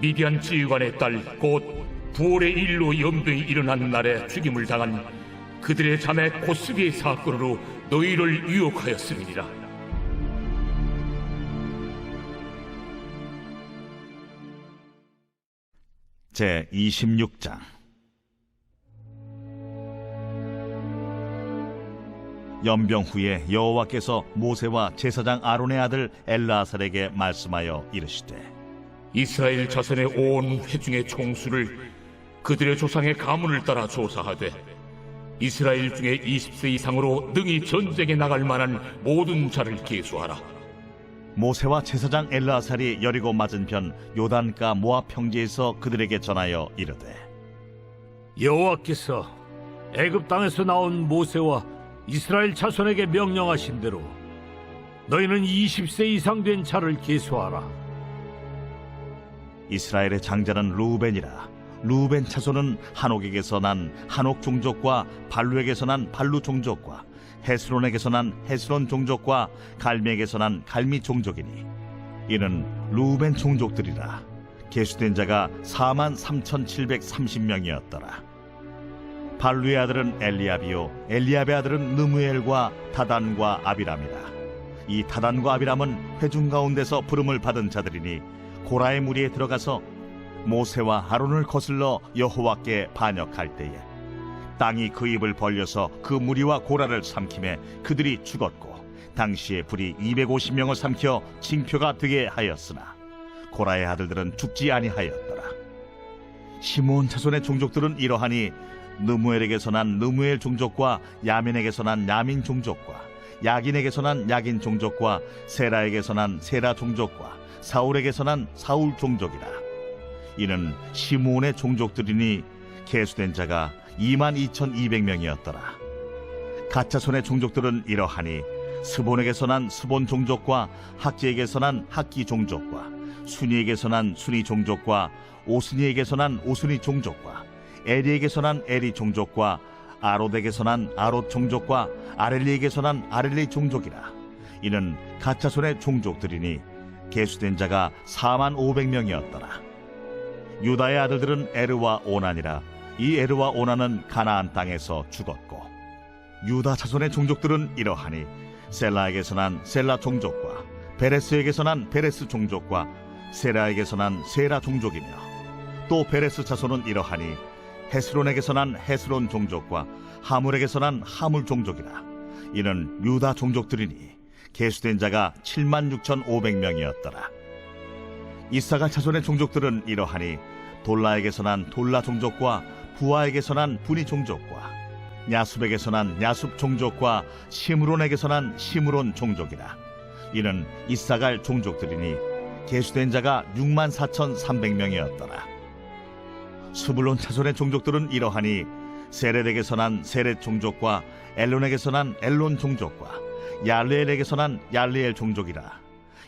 미디안 지휘관의 딸 곧 부올의 일로 염도에 일어난 날에 죽임을 당한 그들의 자매 고스비의 사건으로 너희를 유혹하였음이니라. 제26장 연병 후에 여호와께서 모세와 제사장 아론의 아들 엘르아살에게 말씀하여 이르시되 이스라엘 자손의 온 회중의 총수를 그들의 조상의 가문을 따라 조사하되 이스라엘 중에 20세 이상으로 능히 전쟁에 나갈 만한 모든 자를 계수하라. 모세와 제사장 엘르아살이 여리고 맞은편 요단가 모압 평지에서 그들에게 전하여 이르되 여호와께서 애굽 땅에서 나온 모세와 이스라엘 자손에게 명령하신 대로 너희는 20세 이상 된 자를 계수하라. 이스라엘의 장자는 루벤이라. 루벤 차손은 한옥에게서 난 한옥 종족과 발루에게서 난 발루 종족과 헤스론에게서 난 헤스론 종족과 갈미에게서 난 갈미 종족이니 이는 루벤 종족들이라. 계수된 자가 43,730명이었더라. 발루의 아들은 엘리압이요 엘리압의 아들은 느무엘과 다단과 아비람이라. 이 다단과 아비람은 회중 가운데서 부름을 받은 자들이니 고라의 무리에 들어가서 모세와 아론을 거슬러 여호와께 반역할 때에 땅이 그 입을 벌려서 그 무리와 고라를 삼키매 그들이 죽었고 당시에 불이 250명을 삼켜 징표가 되게 하였으나 고라의 아들들은 죽지 아니하였더라. 시므온 자손의 종족들은 이러하니 느무엘에게서 난 느무엘 종족과 야민에게서 난 야민 종족과 야긴에게서 난 야긴 종족과 세라에게서 난 세라 종족과 사울에게서 난 사울 종족이라. 이는 시므온의 종족들이니 계수된 자가 22,200명이었더라. 갓자손의 종족들은 이러하니 스본에게서 난 스본 종족과 학지에게서 난 학기 종족과 순이에게서 난 순이 종족과 오스니에게서 난 오스니 종족과 에리에게서 난 에리 종족과 아롯에게서 난 아롯 종족과 아렐리에게서 난 아렐리 종족이라. 이는 갓자손의 종족들이니 계수된 자가 45,500명이었더라. 유다의 아들들은 에르와 오난이라. 이 에르와 오난은 가나안 땅에서 죽었고 유다 자손의 종족들은 이러하니 셀라에게서 난 셀라 종족과 베레스에게서 난 베레스 종족과 세라에게서 난 세라 종족이며 또 베레스 자손은 이러하니 헤스론에게서 난 헤스론 종족과 하물에게서 난 하물 종족이라. 이는 유다 종족들이니 계수된 자가 76,500명이었더라. 이사갈 자손의 종족들은 이러하니 돌라에게서 난 돌라 종족과 부하에게서 난 부니 종족과 야숲에게서 난 야숲 종족과 시므론에게서 난 시므론 종족이라. 이는 이사갈 종족들이니 계수된 자가 64,300명이었더라. 스불론 자손의 종족들은 이러하니 세렛에게서 난 세렛 종족과 엘론에게서 난 엘론 종족과 얄레엘에게서 난 얄레엘 종족이라.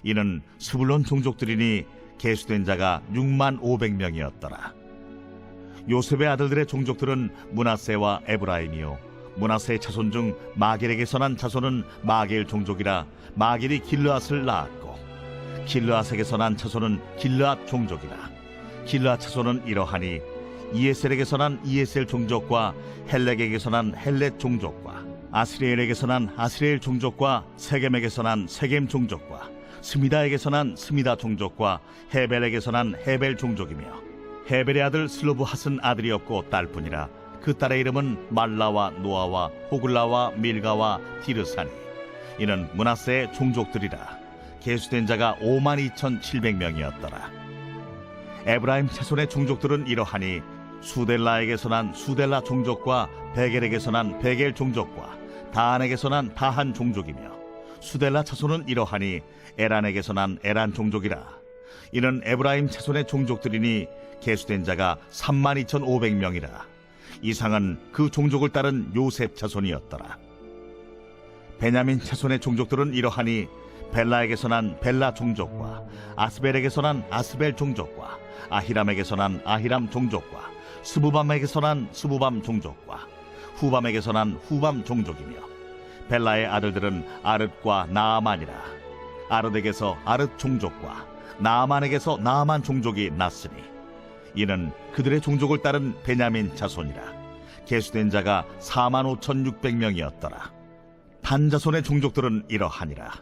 이는 스불론 종족들이니 계수된 자가 65,000명이었더라. 요셉의 아들들의 종족들은 므낫세와 에브라임이요 므낫세의 자손 중 마겔에게서 난 자손은 마겔 종족이라. 마겔이 길르앗을 낳았고 길르앗에게서 난 자손은 길르앗 종족이라. 길르앗 자손은 이러하니 이에셀에게서 난 이에셀 종족과 헬렉에게서 난 헬렉 종족과 아스리엘에게서 난 아스리엘 종족과 세겜에게서 난 세겜 종족과 스미다에게서 난 스미다 종족과 헤벨에게서 난 헤벨 종족이며 헤벨의 아들 슬로브핫은 아들이 없고 딸뿐이라. 그 딸의 이름은 말라와 노아와 호글라와 밀가와 디르사니. 이는 므낫세의 종족들이라. 계수된 자가 52,700명이었더라. 에브라임 자손의 종족들은 이러하니 수델라에게서 난 수델라 종족과 베겔에게서 난 베겔 종족과 다한에게서 난 다한 종족이며 수델라 자손은 이러하니 에란에게서 난 에란 종족이라. 이는 에브라임 자손의 종족들이니 계수된 자가 32,500명이라. 이상은 그 종족을 따른 요셉 자손이었더라. 베냐민 자손의 종족들은 이러하니 벨라에게서 난 벨라 종족과 아스벨에게서 난 아스벨 종족과 아히람에게서 난 아히람 종족과 스부밤에게서 난 스부밤 종족과 후밤에게서 난 후밤 종족이며 벨라의 아들들은 아릇과 나아만이라. 아릇에게서 아릇 종족과 나아만에게서 나아만 종족이 났으니 이는 그들의 종족을 따른 베냐민 자손이라. 계수된 자가 45,600명이었더라. 단 자손의 종족들은 이러하니라.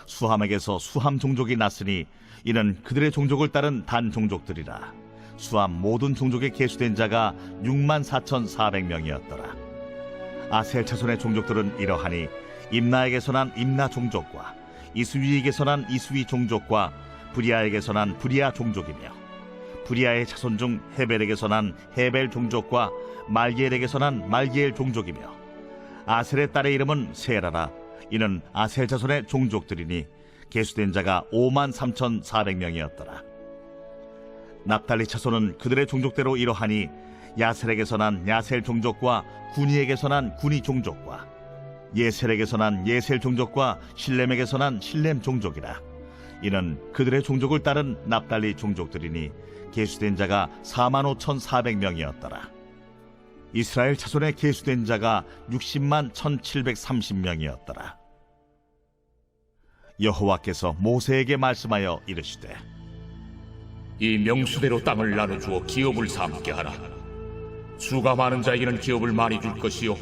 수함에게서 수함 종족이 났으니 이는 그들의 종족을 따른 단 종족들이라. 수함 모든 종족에 계수된 자가 64,400명이었더라. 아셀 자손의 종족들은 이러하니 임나에게서 난 임나 종족과 이스위에게서 난 이스위 종족과 브리아에게서 난 브리아 종족이며 브리아의 자손 중 헤벨에게서 난 헤벨 종족과 말기엘에게서 난 말기엘 종족이며 아셀의 딸의 이름은 세라라. 이는 아셀 자손의 종족들이니 계수된 자가 53,400명이었더라. 납달리 자손은 그들의 종족대로 이러하니 야셀에게서 난 야셀 종족과 구니에게서 난 구니 종족과 예셀에게서 난 예셀 종족과 실렘에게서 난 실렘 종족이라. 이는 그들의 종족을 따른 납달리 종족들이니 계수된 자가 45,400명이었더라. 이스라엘 자손의 계수된 자가 60만 1,730명이었더라. 여호와께서 모세에게 말씀하여 이르시되 이 명수대로 땅을 나눠주어 기업을 삼게 하라. 수가 많은 자에게는 기업을 많이 줄 것이요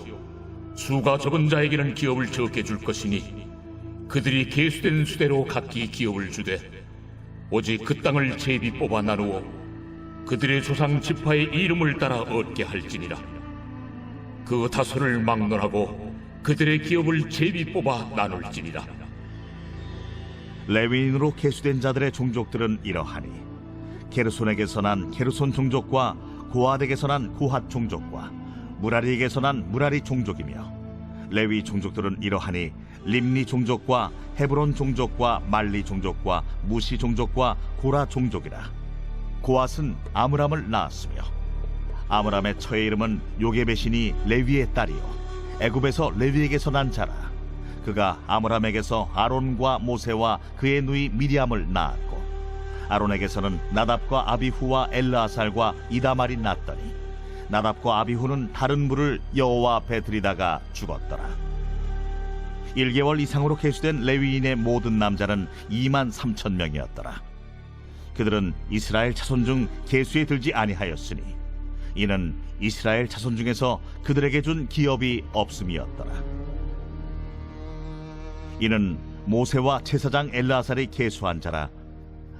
수가 적은 자에게는 기업을 적게 줄 것이니 그들이 계수된 수대로 각기 기업을 주되 오직 그 땅을 제비 뽑아 나누어 그들의 조상 지파의 이름을 따라 얻게 할지니라. 그 다소를 막론하고 그들의 기업을 제비 뽑아 나눌지니라. 레위인으로 계수된 자들의 종족들은 이러하니 게르손에게서 난 게르손 종족과 고핫에게서 난 고핫 종족과 무라리에게서 난 무라리 종족이며 레위 종족들은 이러하니 림니 종족과 헤브론 종족과 말리 종족과 무시 종족과 고라 종족이라. 고핫은 아므람을 낳았으며 아므람의 처의 이름은 요게벳이니 레위의 딸이요 애굽에서 레위에게서 난 자라. 그가 아므람에게서 아론과 모세와 그의 누이 미리암을 낳았고 아론에게서는 나답과 아비후와 엘르아살과 이다말이 낳았더니 나답과 아비후는 다른 물을 여호와 앞에 들이다가 죽었더라. 1개월 이상으로 계수된 레위인의 모든 남자는 23,000명이었더라. 그들은 이스라엘 자손 중 계수에 들지 아니하였으니 이는 이스라엘 자손 중에서 그들에게 준 기업이 없음이었더라. 이는 모세와 제사장 엘르아살이 계수한 자라.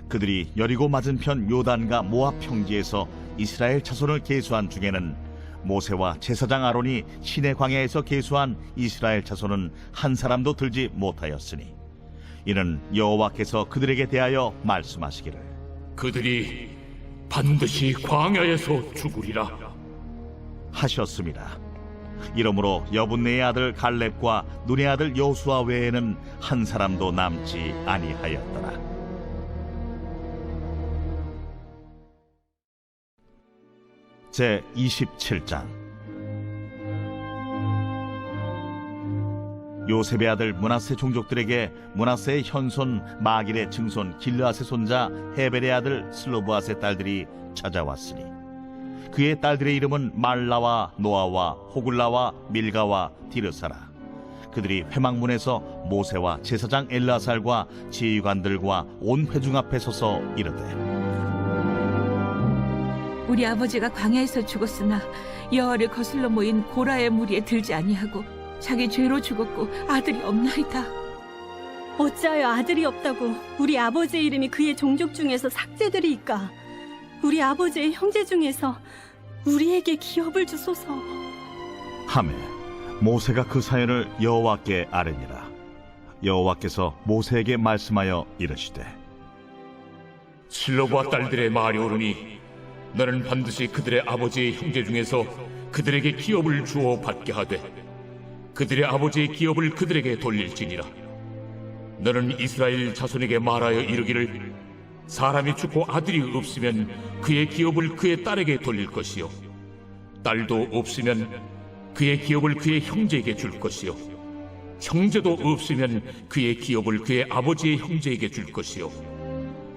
그들이 여리고 맞은편 요단과 모압 평지에서 이스라엘 자손을 계수한 중에는 모세와 제사장 아론이 시내 광야에서 계수한 이스라엘 자손은 한 사람도 들지 못하였으니 이는 여호와께서 그들에게 대하여 말씀하시기를 그들이 반드시 광야에서 죽으리라 하셨습니다. 이러므로 여분네의 아들 갈렙과 눈의 아들 여호수아 외에는 한 사람도 남지 아니하였더라. 제 27장. 요셉의 아들 므낫세 종족들에게 므낫세의 현손 마길의 증손 길르앗의 손자 헤벨의 아들 슬로브앗의 딸들이 찾아왔으니 그의 딸들의 이름은 말라와 노아와 호글라와 밀가와 디르사라. 그들이 회막문에서 모세와 제사장 엘르아살과 지휘관들과 온 회중 앞에 서서 이르되 우리 아버지가 광야에서 죽었으나 여호와를 거슬러 모인 고라의 무리에 들지 아니하고 자기 죄로 죽었고 아들이 없나이다. 어찌하여 아들이 없다고 우리 아버지의 이름이 그의 종족 중에서 삭제되리이까? 우리 아버지의 형제 중에서 우리에게 기업을 주소서. 하매 모세가 그 사연을 여호와께 아뢰니라. 여호와께서 모세에게 말씀하여 이르시되 실로보아 딸들의 말이 옳으니 너는 반드시 그들의 아버지의 형제 중에서 그들에게 기업을 주어 받게 하되 그들의 아버지의 기업을 그들에게 돌릴지니라. 너는 이스라엘 자손에게 말하여 이르기를 사람이 죽고 아들이 없으면 그의 기업을 그의 딸에게 돌릴 것이요 딸도 없으면 그의 기업을 그의 형제에게 줄 것이요 형제도 없으면 그의 기업을 그의 아버지의 형제에게 줄 것이요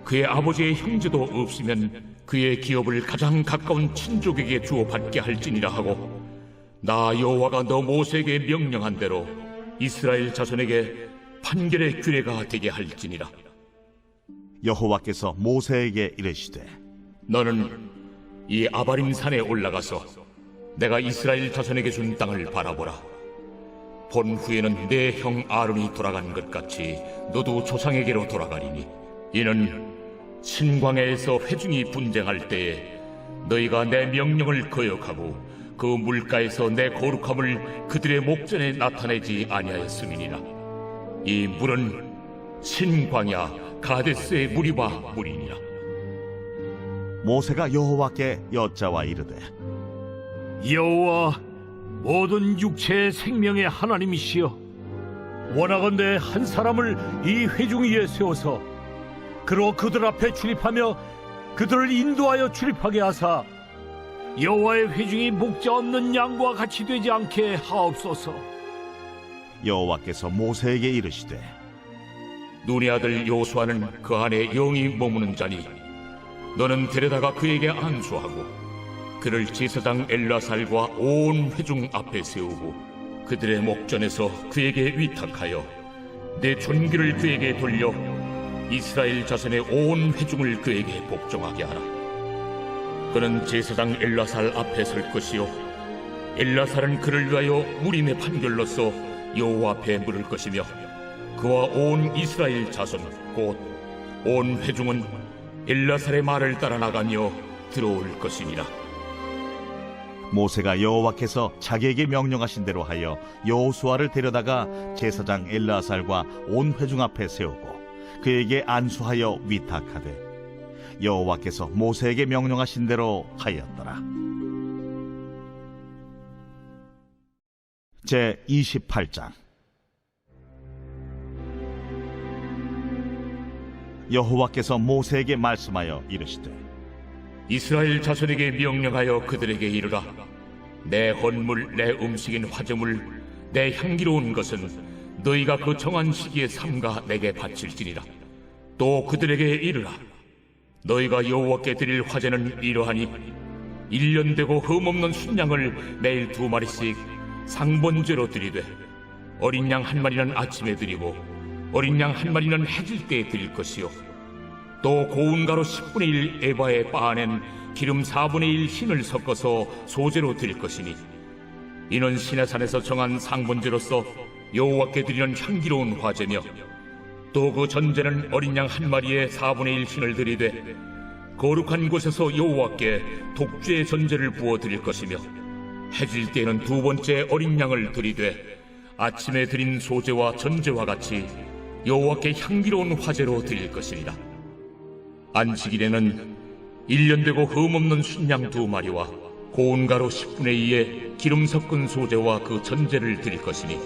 그의 아버지의 형제도 없으면 그의 기업을 가장 가까운 친족에게 주어 받게 할지니라 하고 나 여호와가 너 모세에게 명령한 대로 이스라엘 자손에게 판결의 규례가 되게 할지니라. 여호와께서 모세에게 이르시되 너는 이 아바림 산에 올라가서 내가 이스라엘 자손에게 준 땅을 바라보라. 본 후에는 내 형 아론이 돌아간 것 같이 너도 조상에게로 돌아가리니 이는 신광야에서 회중이 분쟁할 때에 너희가 내 명령을 거역하고 그 물가에서 내 거룩함을 그들의 목전에 나타내지 아니하였음이니라. 이 물은 신광야 가데스의 물이와 물이니라. 모세가 여호와께 여짜와 이르되 여호와 모든 육체의 생명의 하나님이시여, 원하건대 한 사람을 이 회중 위에 세워서 그로 그들 앞에 출입하며 그들을 인도하여 출입하게 하사 여호와의 회중이 목자 없는 양과 같이 되지 않게 하옵소서. 여호와께서 모세에게 이르시되 눈의 아들 요수아는 그 안에 영이 머무는 자니 너는 데려다가 그에게 안수하고 그를 제사장 엘라살과 온 회중 앞에 세우고 그들의 목전에서 그에게 위탁하여 내 존귀를 그에게 돌려 이스라엘 자손의 온 회중을 그에게 복종하게 하라. 그는 제사장 엘라살 앞에 설 것이요 엘라살은 그를 위하여 무림의 판결로서 여호와 앞에 물을 것이며 그와 온 이스라엘 자손 곧 온 회중은 엘라살의 말을 따라 나가며 들어올 것이니라. 모세가 여호와께서 자기에게 명령하신 대로 하여 여호수아를 데려다가 제사장 엘라살과 온 회중 앞에 세우고 그에게 안수하여 위탁하되 여호와께서 모세에게 명령하신 대로 하였더라. 제 28장. 여호와께서 모세에게 말씀하여 이르시되 이스라엘 자손에게 명령하여 그들에게 이르라. 내 헌물 내 음식인 화제물 내 향기로운 것은 너희가 그 정한 시기에 삼가 내게 바칠지니라. 또 그들에게 이르라. 너희가 여호와께 드릴 화제는 이러하니 1년 되고 흠없는 순양을 매일 2마리씩 상번제로 드리되 어린 양 1마리는 아침에 드리고 어린 양 1마리는 해질 때에 드릴 것이요 또 고운 가루 10분의 1 에바에 빻아낸 기름 4분의 1 흰을 섞어서 소제로 드릴 것이니 이는 시내산에서 정한 상번제로서 여호와께 드리는 향기로운 화제며 또 그 전제는 어린 양 1마리에 4분의 1 흰을 드리되 거룩한 곳에서 여호와께 독주의 전제를 부어 드릴 것이며 해질 때에는 2번째 어린 양을 드리되 아침에 드린 소제와 전제와 같이 여호와께 향기로운 화제로 드릴 것이니라. 안식일에는 1년 되고 흠없는 순양 2마리와 고운 가루 10분의 2에 기름 섞은 소제와 그 전제를 드릴 것이니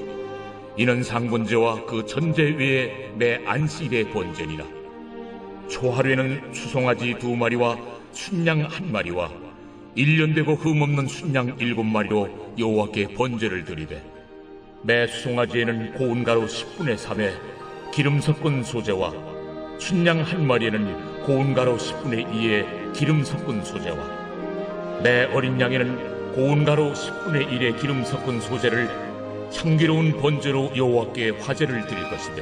이는 상번제와 그 전제 외에 매 안식일의 번제니라. 초하루에는 수송아지 2마리와 순양 1마리와 1년 되고 흠없는 순양 7마리로 여호와께 번제를 드리되 매 수송아지에는 고운 가루 10분의 3에 기름 섞은 소제와 순양 1마리에는 고운 가루 10분의 2에 기름 섞은 소제와 매 어린 양에는 고운 가루 10분의 1에 기름 섞은 소제를 향기로운 번제로 여호와께 화제를 드릴 것이며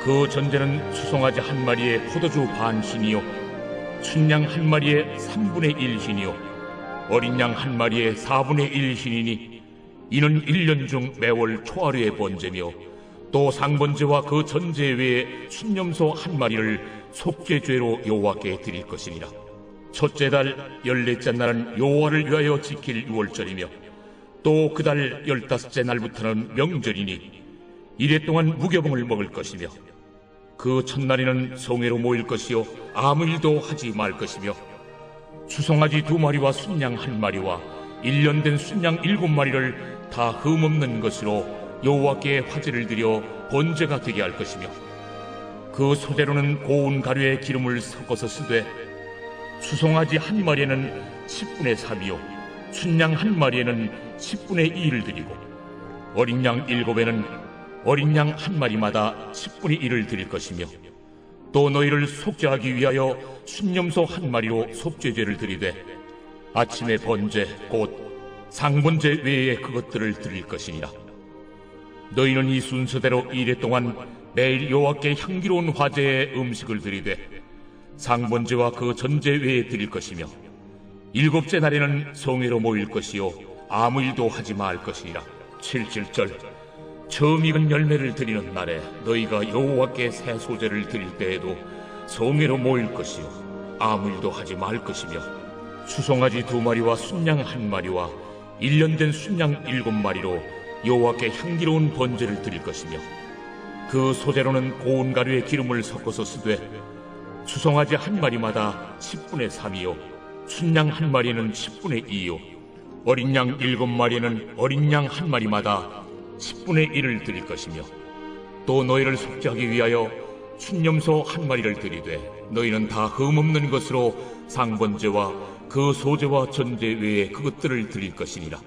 그 전제는 수송아지 1마리에 포도주 반 흰이요 순양 1마리에 3분의 1 흰이요 어린 양 1마리에 4분의 1 흰이니 이는 1년 중 매월 초하루의 번제며 또 상번제와 그 전제 외에 순념소 1마리를 속죄죄로 여호와께 드릴 것이니라. 첫째 달 14째 날은 여호와를 위하여 지킬 유월절이며 또 그 달 15째 날부터는 명절이니 이래 동안 무교봉을 먹을 것이며 그 첫날에는 성회로 모일 것이요 아무 일도 하지 말 것이며 수송아지 2마리와 순양 1마리와 1년 된 순양 7마리를 다 흠없는 것으로 여호와께 화제를 드려 번제가 되게 할 것이며 그 소재로는 고운 가루에 기름을 섞어서 쓰되 수송아지 1마리에는 10분의 3이요 순양 1마리에는 10분의 2를 드리고 어린 양 7에는 어린 양 1마리마다 10분의 1을 드릴 것이며 또 너희를 속죄하기 위하여 순념소 1마리로 속죄제를 드리되 아침의 번제 곧 상번제 외에 그것들을 드릴 것이니라. 너희는 이 순서대로 이래 동안 매일 여호와께 향기로운 화제의 음식을 드리되 상번제와 그 전제 외에 드릴 것이며 7째 날에는 성회로 모일 것이요 아무 일도 하지 말 것이니라. 7절 처음 익은 열매를 드리는 날에 너희가 여호와께 새 소제를 드릴 때에도 성회로 모일 것이요 아무 일도 하지 말 것이며 수송아지 2마리와 순양 1마리와 1년 된 순양 7마리로 여호와께 향기로운 번제를 드릴 것이며 그 소재로는 고운 가루에 기름을 섞어서 쓰되 수송아지 한 마리마다 10분의 3이요 순양 한 마리는 10분의 2요 어린 양 7마리는 어린 양 한 마리마다 10분의 1을 드릴 것이며 또 너희를 속죄하기 위하여 순염소 한 마리를 드리되 너희는 다 흠없는 것으로 상번제와 그 소제와 전제 외에 그것들을 드릴 것이니라.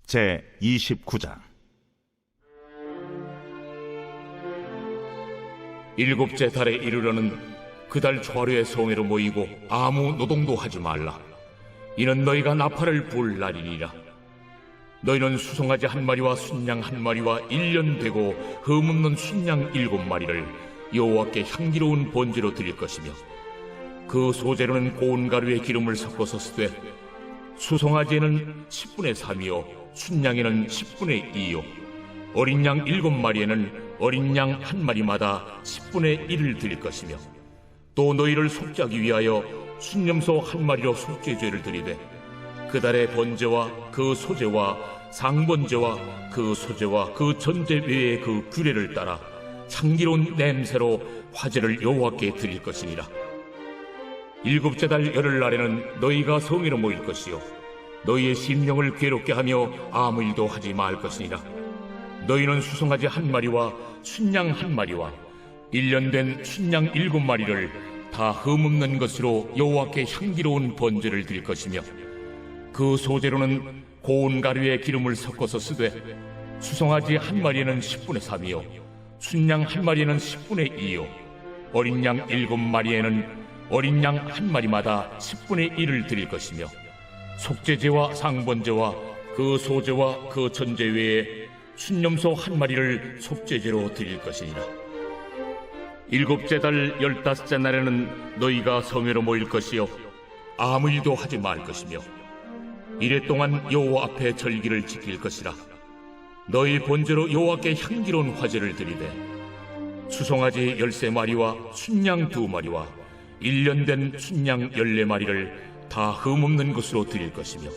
제 29장. 일곱째 달에 이르러는 그 달 초하루에 성회로 모이고 아무 노동도 하지 말라. 이는 너희가 나팔을 불 날이니라. 너희는 수송아지 한 마리와 순양 한 마리와 1년 되고 흠없는 순양 7마리를 여호와께 향기로운 번제로 드릴 것이며 그 소재로는 고운 가루에 기름을 섞어서 쓰되 수송아지에는 10분의 3이요 순양에는 10분의 2요 어린 양 7마리에는 어린 양 한 마리마다 10분의 1을 드릴 것이며 또 너희를 속죄하기 위하여 순염소 한 마리로 속죄죄를 드리되 그 달의 번제와 그 소제와 상번제와 그 소제와 그 전제 외에 그 규례를 따라 향기로운 냄새로 화제를 여호와께 드릴 것이니라. 일곱째 달 열흘날에는 너희가 성회로 모일 것이요 너희의 심령을 괴롭게 하며 아무 일도 하지 말 것이니라. 너희는 수송아지 한 마리와 순양 한 마리와 1년 된 순양 7마리를 다 흠없는 것으로 여호와께 향기로운 번제를 드릴 것이며 그 소재로는 고운 가루에 기름을 섞어서 쓰되 수송아지 한 마리에는 10분의 3이요 순양 한 마리에는 10분의 2요 어린 양 7마리에는 어린 양 한 마리마다 10분의 1을 드릴 것이며 속죄제와 상번제와 그 소제와 그 전제 외에 순염소 한 마리를 속죄제로 드릴 것이니라. 일곱째 달 15째 날에는 너희가 성회로 모일 것이요 아무 일도 하지 말 것이며 이래 동안 여호와 앞에 절기를 지킬 것이라. 너희 본제로 여호와께 향기로운 화제를 드리되 수송아지 13마리와 순양 2마리와 1년 된 순양 14마리를 다 흠없는 것으로 드릴 것이며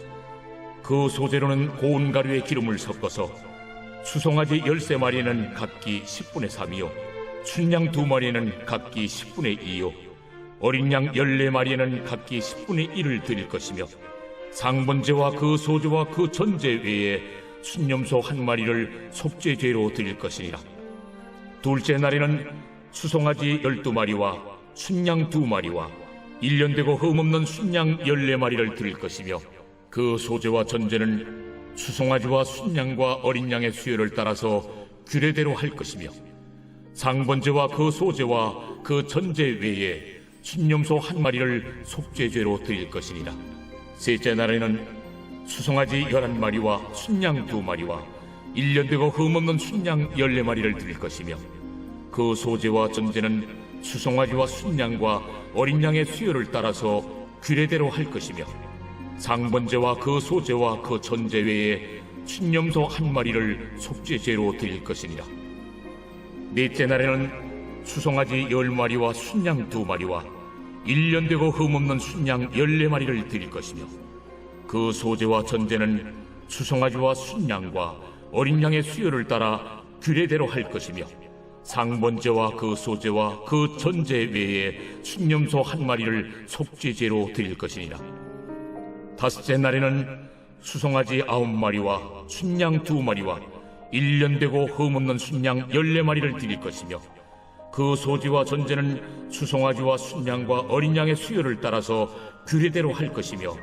그 소재로는 고운 가루에 기름을 섞어서 수송아지 13마리는 각기 10분의 3이요 순양 2마리는 각기 10분의 2요 어린 양 14마리에는 각기 10분의 1을 드릴 것이며 상번제와 그 소제와 그 전제 외에 순염소 한 마리를 속죄죄로 드릴 것이니라. 둘째 날에는 수송아지 12마리와 순양 2마리와 1년 되고 흠없는 순양 14마리를 드릴 것이며 그 소제와 전제는 수송아지와 순양과 어린 양의 수요를 따라서 규례대로 할 것이며 상번제와 그 소제와 그 전제 외에 순염소 한 마리를 속죄죄로 드릴 것이니라. 셋째 날에는 수송아지 11마리와 순양 2마리와 1년 되고 흠없는 순양 14마리를 드릴 것이며 그 소제와 전제는 수송아지와 순양과 어린 양의 수요를 따라서 규례대로 할 것이며 상번제와 그 소제와 그 전제 외에 순염소 한 마리를 속죄죄로 드릴 것이니라. 넷째 날에는 수송아지 10마리와 순양 2마리와 1년 되고 흠없는 순양 14마리를 드릴 것이며 그 소제와 전제는 수송아지와 순양과 어린 양의 수요를 따라 규례대로 할 것이며 상번제와 그 소제와 그 전제 외에 순염소 한 마리를 속죄죄로 드릴 것이니라. 다섯째 날에는 수송아지 9마리와 순양 2마리와 1년 되고 흠없는 순양 14마리를 드릴 것이며 그 소지와 전제는 수송아지와 순양과 어린 양의 수요를 따라서 규례대로 할 것이며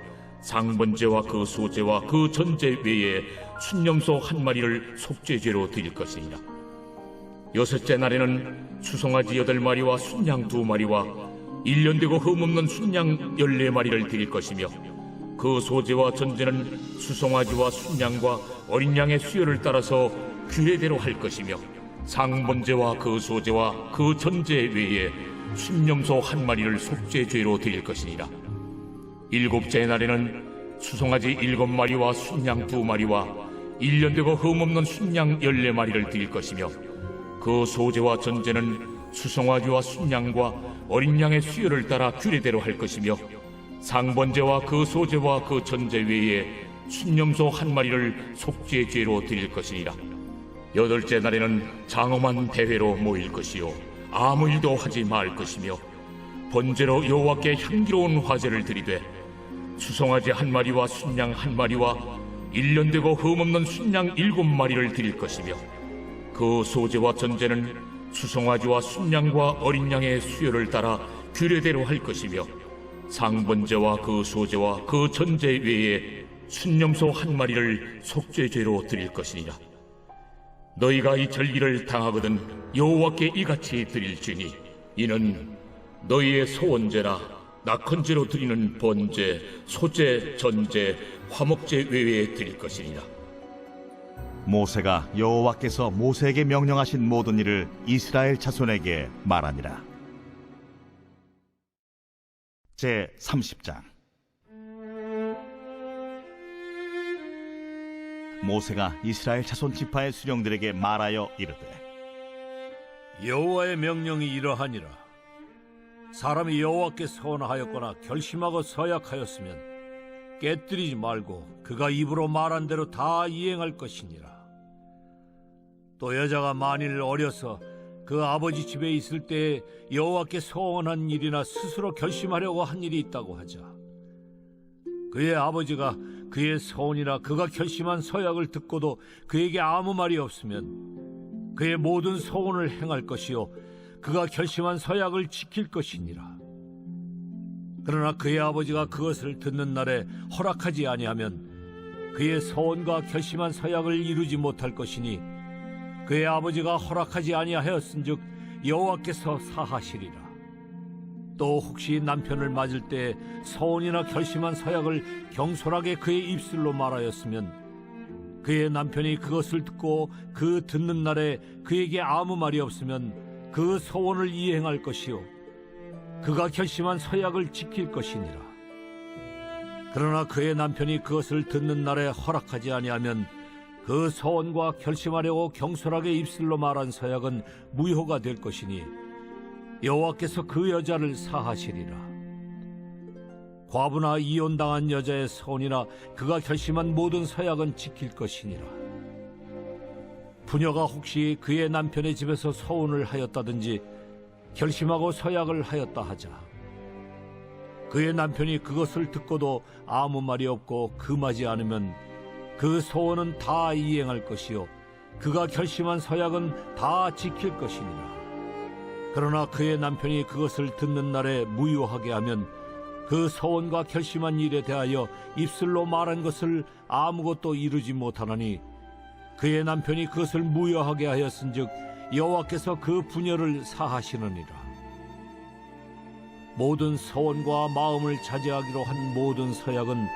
상번제와 그 소제와 그 전제 외에 순염소 한 마리를 속죄죄로 드릴 것이니라. 여섯째 날에는 수송아지 8마리와 순양 2마리와 1년 되고 흠없는 순양 14마리를 드릴 것이며 그 소제와 전제는 수송아지와 순양과 어린 양의 수요를 따라서 규례대로 할 것이며 상번제와 그 소제와 그 전제 외에 순염소 한 마리를 속죄죄로 드릴 것이니라. 일곱째 날에는 수송아지 7마리와 순양 2마리와 1년 되고 흠없는 순양 14마리를 드릴 것이며 그 소제와 전제는 수송아지와 순양과 어린 양의 수요를 따라 규례대로 할 것이며 상번제와 그 소제와 그 전제 외에 순념소 한 마리를 속죄 죄로 드릴 것이니라. 여덟째 날에는 장엄한 대회로 모일 것이요 아무 일도 하지 말 것이며 번제로 여호와께 향기로운 화제를 드리되 수송아지 한 마리와 순양 한 마리와 1년 되고 흠없는 순양 7마리를 드릴 것이며 그 소제와 전제는 수송아지와 순양과 어린 양의 수요를 따라 규례대로 할 것이며 상번제와 그 소제와 그 전제 외에 순념소 한 마리를 속죄죄로 드릴 것이니라. 너희가 이 절기를 당하거든 여호와께 이같이 드릴지니 이는 너희의 소원제나 낙헌제로 드리는 번제, 소제, 전제, 화목제 외에 드릴 것이니라. 모세가 여호와께서 모세에게 명령하신 모든 일을 이스라엘 자손에게 말하니라. 제 30장. 모세가 이스라엘 자손 지파의 수령들에게 말하여 이르되 여호와의 명령이 이러하니라. 사람이 여호와께 서원하였거나 결심하고 서약하였으면 깨뜨리지 말고 그가 입으로 말한 대로 다 이행할 것이니라. 또 여자가 만일 어려서 그 아버지 집에 있을 때 여호와께 서원한 일이나 스스로 결심하려고 한 일이 있다고 하자. 그의 아버지가 그의 서원이나 그가 결심한 서약을 듣고도 그에게 아무 말이 없으면 그의 모든 서원을 행할 것이요 그가 결심한 서약을 지킬 것이니라. 그러나 그의 아버지가 그것을 듣는 날에 허락하지 아니하면 그의 서원과 결심한 서약을 이루지 못할 것이니 그의 아버지가 허락하지 아니하였은즉 여호와께서 사하시리라. 또 혹시 남편을 맞을 때 서원이나 결심한 서약을 경솔하게 그의 입술로 말하였으면 그의 남편이 그것을 듣고 그 듣는 날에 그에게 아무 말이 없으면 그 서원을 이행할 것이요 그가 결심한 서약을 지킬 것이니라. 그러나 그의 남편이 그것을 듣는 날에 허락하지 아니하면 그 서원과 결심하려고 경솔하게 입술로 말한 서약은 무효가 될 것이니 여호와께서 그 여자를 사하시리라. 과부나 이혼당한 여자의 서원이나 그가 결심한 모든 서약은 지킬 것이니라. 부녀가 혹시 그의 남편의 집에서 서원을 하였다든지 결심하고 서약을 하였다 하자. 그의 남편이 그것을 듣고도 아무 말이 없고 금하지 않으면 그 서원은 다 이행할 것이요 그가 결심한 서약은 다 지킬 것이니라. 그러나 그의 남편이 그것을 듣는 날에 무효하게 하면 그 서원과 결심한 일에 대하여 입술로 말한 것을 아무것도 이루지 못하나니 그의 남편이 그것을 무효하게 하였은즉 여호와께서 그 부녀를 사하시느니라. 모든 서원과 마음을 자제하기로 한 모든 서약은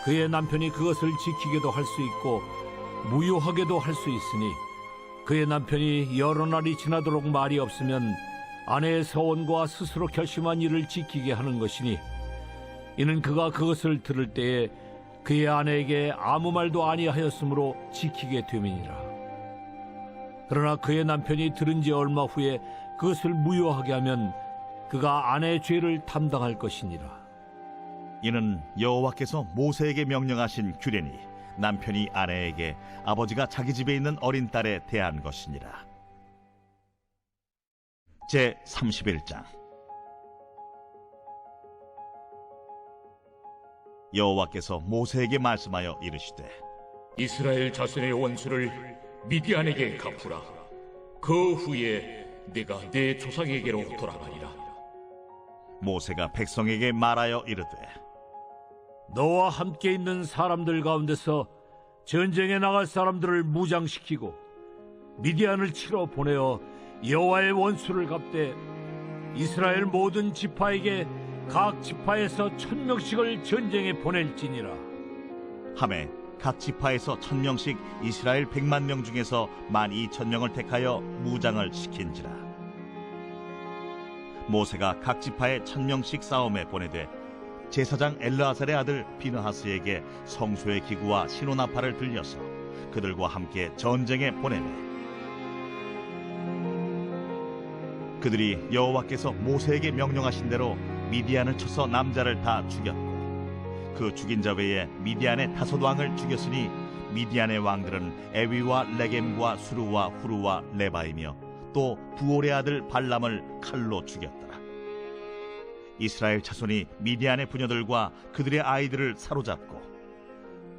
그의 남편이 그것을 지키게도 할 수 있고 무효하게도 할 수 있으니 그의 남편이 여러 날이 지나도록 말이 없으면 아내의 서원과 스스로 결심한 일을 지키게 하는 것이니 이는 그가 그것을 들을 때에 그의 아내에게 아무 말도 아니하였으므로 지키게 됨이니라. 그러나 그의 남편이 들은 지 얼마 후에 그것을 무효하게 하면 그가 아내의 죄를 담당할 것이니라. 이는 여호와께서 모세에게 명령하신 규례니 남편이 아내에게 아버지가 자기 집에 있는 어린 딸에 대한 것이니라. 제 31장. 여호와께서 모세에게 말씀하여 이르시되 이스라엘 자손의 원수를 미디안에게 갚으라. 그 후에 내가 내 조상에게로 돌아가리라. 모세가 백성에게 말하여 이르되 너와 함께 있는 사람들 가운데서 전쟁에 나갈 사람들을 무장시키고 미디안을 치러 보내어 여호와의 원수를 갚되 이스라엘 모든 지파에게 각 지파에서 1000명씩을 전쟁에 보낼지니라. 하매 각 지파에서 1000명씩 이스라엘 100만 명 중에서 12,000명을 택하여 무장을 시킨지라. 모세가 각 지파에 1000명씩 싸움에 보내되 제사장 엘르아살의 아들 비느하스에게 성소의 기구와 신호나팔을 들려서 그들과 함께 전쟁에 보내매 그들이 여호와께서 모세에게 명령하신 대로 미디안을 쳐서 남자를 다 죽였고 그 죽인 자 외에 미디안의 5왕을 죽였으니 미디안의 왕들은 에위와 레겜과 수르와 후르와 레바이며 또 부올의 아들 발람을 칼로 죽였더라. 이스라엘 자손이 미디안의 부녀들과 그들의 아이들을 사로잡고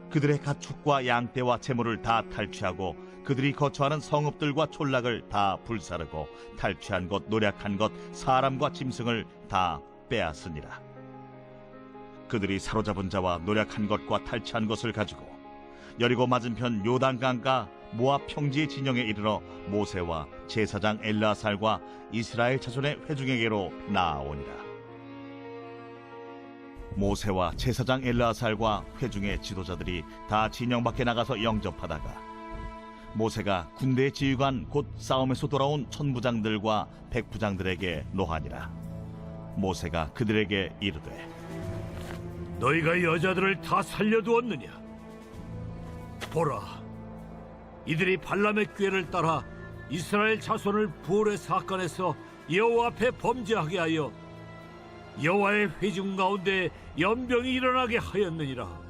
그들의 가축과 양떼와 재물을 다 탈취하고 그들이 거처하는 성읍들과 촌락을 다 불사르고 탈취한 것, 노략한 것, 사람과 짐승을 다 빼앗으니라. 그들이 사로잡은 자와 노략한 것과 탈취한 것을 가지고 여리고 맞은편 요단강가 모압 평지의 진영에 이르러 모세와 제사장 엘르아살과 이스라엘 자손의 회중에게로 나아오니라. 모세와 제사장 엘르아살과 회중의 지도자들이 다 진영 밖에 나가서 영접하다가 모세가 군대의 지휘관 곧 싸움에서 돌아온 천부장들과 백부장들에게 노하니라. 모세가 그들에게 이르되 너희가 여자들을 다 살려두었느냐? 보라, 이들이 발람의 꾀를 따라 이스라엘 자손을 부올의 사건에서 여호와 앞에 범죄하게 하여 여호와의 회중 가운데 연병이 일어나게 하였느니라.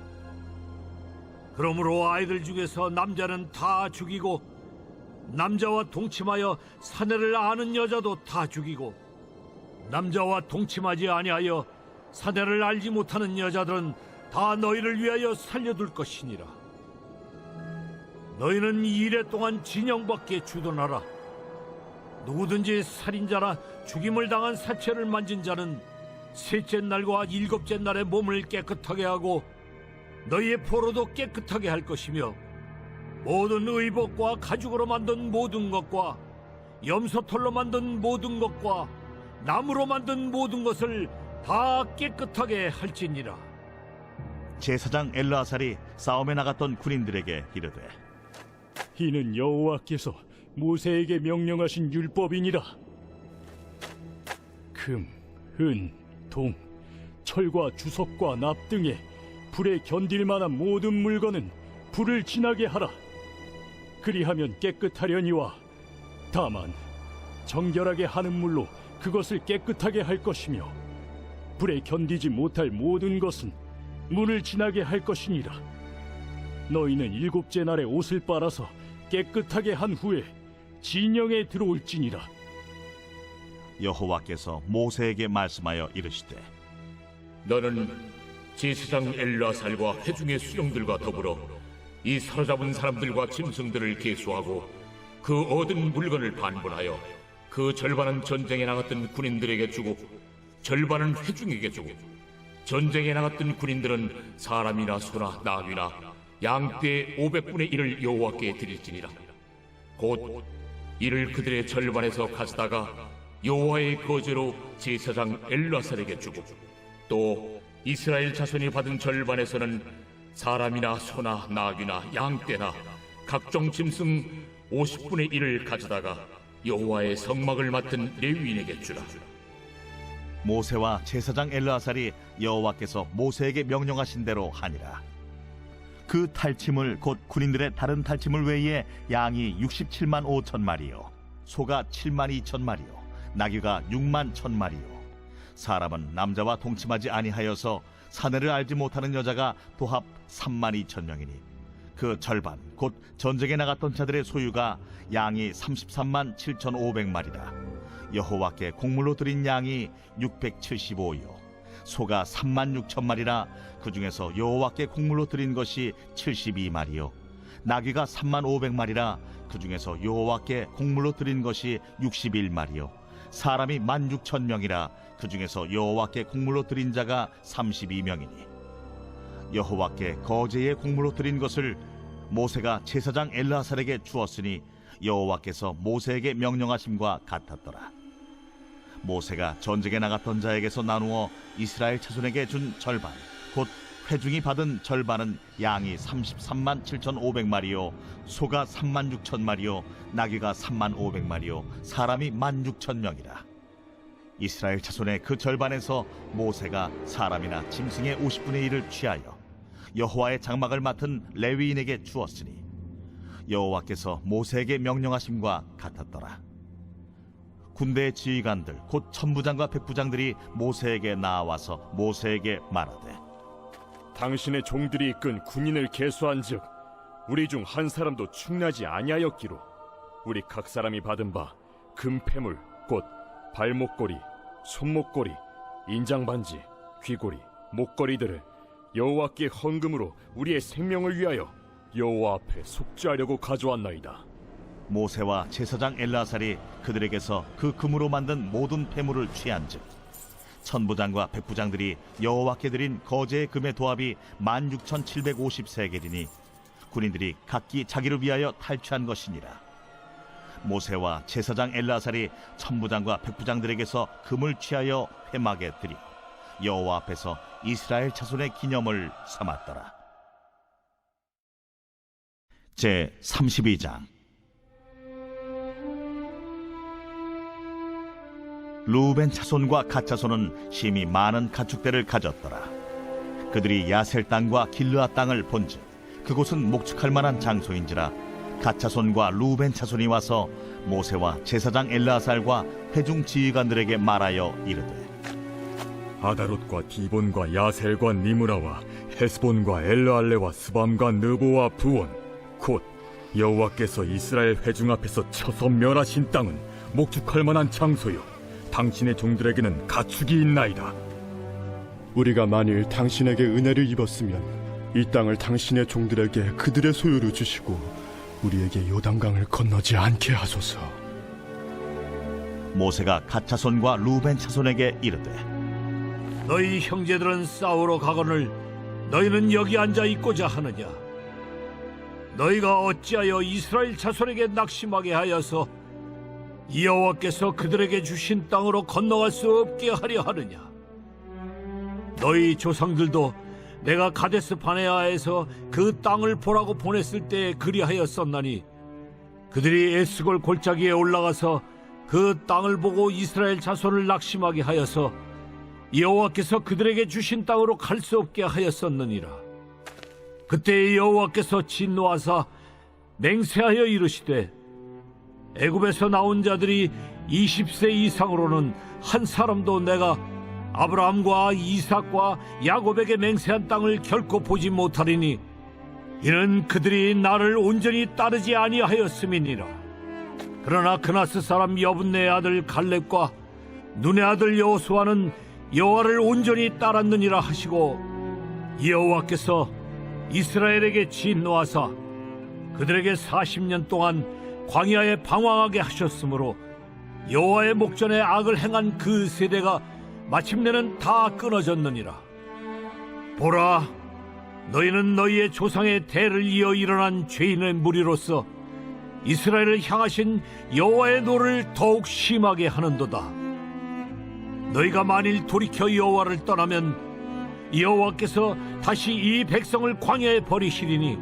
그러므로 아이들 중에서 남자는 다 죽이고 남자와 동침하여 사내를 아는 여자도 다 죽이고 남자와 동침하지 아니하여 사내를 알지 못하는 여자들은 다 너희를 위하여 살려둘 것이니라. 너희는 2일 동안 진영 밖에 주둔하라. 누구든지 살인자나 죽임을 당한 사체를 만진 자는 셋째 날과 7째 날에 몸을 깨끗하게 하고 너희의 포로도 깨끗하게 할 것이며 모든 의복과 가죽으로 만든 모든 것과 염소털로 만든 모든 것과 나무로 만든 모든 것을 다 깨끗하게 할지니라. 제사장 엘르아살이 싸움에 나갔던 군인들에게 이르되 이는 여호와께서 모세에게 명령하신 율법이니라. 금, 은, 동, 철과 주석과 납 등에 불에 견딜 만한 모든 물건은 불을 지나게 하라. 그리하면 깨끗하려니와 다만 정결하게 하는 물로 그것을 깨끗하게 할 것이며 불에 견디지 못할 모든 것은 물을 지나게 할 것이니라. 너희는 7째 날에 옷을 빨아서 깨끗하게 한 후에 진영에 들어올지니라. 여호와께서 모세에게 말씀하여 이르시되 너는 제사장 엘르아살과 회중의 수령들과 더불어 이 사로잡은 사람들과 짐승들을 계수하고 그 얻은 물건을 반분하여 그 절반은 전쟁에 나갔던 군인들에게 주고 절반은 회중에게 주고 전쟁에 나갔던 군인들은 사람이나 소나 나귀나 양떼 500분의 1을 여호와께 드릴지니라. 곧 이를 그들의 절반에서 가져다가 여호와의 거제로 제사장 엘르아살에게 주고 또 이스라엘 자손이 받은 절반에서는 사람이나 소나 나귀나 양떼나 각종 짐승 50분의 1을 가져다가 여호와의 성막을 맡은 레위인에게 주라. 모세와 제사장 엘르아살이 여호와께서 모세에게 명령하신 대로 하니라. 그 탈침을 곧 군인들의 다른 탈침을 외에 양이 67만 5천 마리요 소가 7만 2천 마리요 나귀가 6만 1천 마리요 사람은 남자와 동침하지 아니하여서 사내를 알지 못하는 여자가 도합 3만 2천 명이니 그 절반 곧 전쟁에 나갔던 자들의 소유가 양이 33만 7,500마리라. 여호와께 곡물로 드린 양이 675요 소가 3만 6천 마리라. 그 중에서 여호와께 곡물로 드린 것이 72마리요 나귀가 3만 500마리라. 그 중에서 여호와께 곡물로 드린 것이 61마리요 사람이 16,000명이라. 그 중에서 여호와께 곡물로 드린 자가 32명이니 여호와께 거제의 곡물로 드린 것을 모세가 제사장 엘르아살에게 주었으니 여호와께서 모세에게 명령하심과 같았더라. 모세가 전쟁에 나갔던 자에게서 나누어 이스라엘 자손에게 준 절반 곧 회중이 받은 절반은 양이 33만 7,500마리요 소가 3만 6천 마리요 나귀가 3만 500마리요 사람이 16,000명이라. 이스라엘 자손의 그 절반에서 모세가 사람이나 짐승의 50분의 1을 취하여 여호와의 장막을 맡은 레위인에게 주었으니 여호와께서 모세에게 명령하심과 같았더라. 군대 지휘관들 곧 천부장과 백부장들이 모세에게 나와서 모세에게 말하되 당신의 종들이 이끈 군인을 계수한즉 우리 중 한 사람도 충나지 아니하였기로 우리 각 사람이 받은 바 금패물 곧 발목걸이, 손목걸이, 인장반지, 귀걸이, 목걸이들을 여호와께 헌금으로 우리의 생명을 위하여 여호와 앞에 속죄하려고 가져왔나이다. 모세와 제사장 엘르아살이 그들에게서 그 금으로 만든 모든 패물을 취한즉 천부장과 백부장들이 여호와께 드린 거제의 금의 도합이 16,750세겔이니 군인들이 각기 자기를 위하여 탈취한 것이니라. 모세와 제사장 엘르아살이 천부장과 백부장들에게서 금을 취하여 회막에 드리고 여호와 앞에서 이스라엘 자손의 기념을 삼았더라. 제 32장. 루벤 차손과 갓 차손은 심히 많은 가축대를 가졌더라. 그들이 야셀 땅과 길르앗 땅을 본즉 그곳은 목축할 만한 장소인지라 갓 차손과 루벤 차손이 와서 모세와 제사장 엘르아살과 회중 지휘관들에게 말하여 이르되 아다롯과 디본과 야셀과 니므라와 헤스본과 엘르알레와 스밤과 느보와 부온 곧 여호와께서 이스라엘 회중 앞에서 쳐서 멸하신 땅은 목축할 만한 장소요 당신의 종들에게는 가축이 있나이다. 우리가 만일 당신에게 은혜를 입었으면 이 땅을 당신의 종들에게 그들의 소유로 주시고 우리에게 요단강을 건너지 않게 하소서. 모세가 갓 차손과 루벤 차손에게 이르되 너희 형제들은 싸우러 가거늘 너희는 여기 앉아 있고자 하느냐? 너희가 어찌하여 이스라엘 자손에게 낙심하게 하여서 여호와께서 그들에게 주신 땅으로 건너갈 수 없게 하려 하느냐? 너희 조상들도 내가 가데스 바네아에서 그 땅을 보라고 보냈을 때에 그리하였었나니 그들이 에스골 골짜기에 올라가서 그 땅을 보고 이스라엘 자손을 낙심하게 하여서 여호와께서 그들에게 주신 땅으로 갈 수 없게 하였었느니라. 그때 여호와께서 진노하사 맹세하여 이르시되 애굽에서 나온 자들이 20세 이상으로는 한 사람도 내가 아브라함과 이삭과 야곱에게 맹세한 땅을 결코 보지 못하리니 이는 그들이 나를 온전히 따르지 아니하였음이니라. 그러나 그나스 사람 여분네의 아들 갈렙과 눈의 아들 여호수아는 여호와를 온전히 따랐느니라 하시고 여호와께서 이스라엘에게 진노하사 그들에게 40년 동안 광야에 방황하게 하셨으므로 여호와의 목전에 악을 행한 그 세대가 마침내는 다 끊어졌느니라. 보라, 너희는 너희의 조상의 대를 이어 일어난 죄인의 무리로서 이스라엘을 향하신 여호와의 노를 더욱 심하게 하는도다. 너희가 만일 돌이켜 여호와를 떠나면 여호와께서 다시 이 백성을 광야에 버리시리니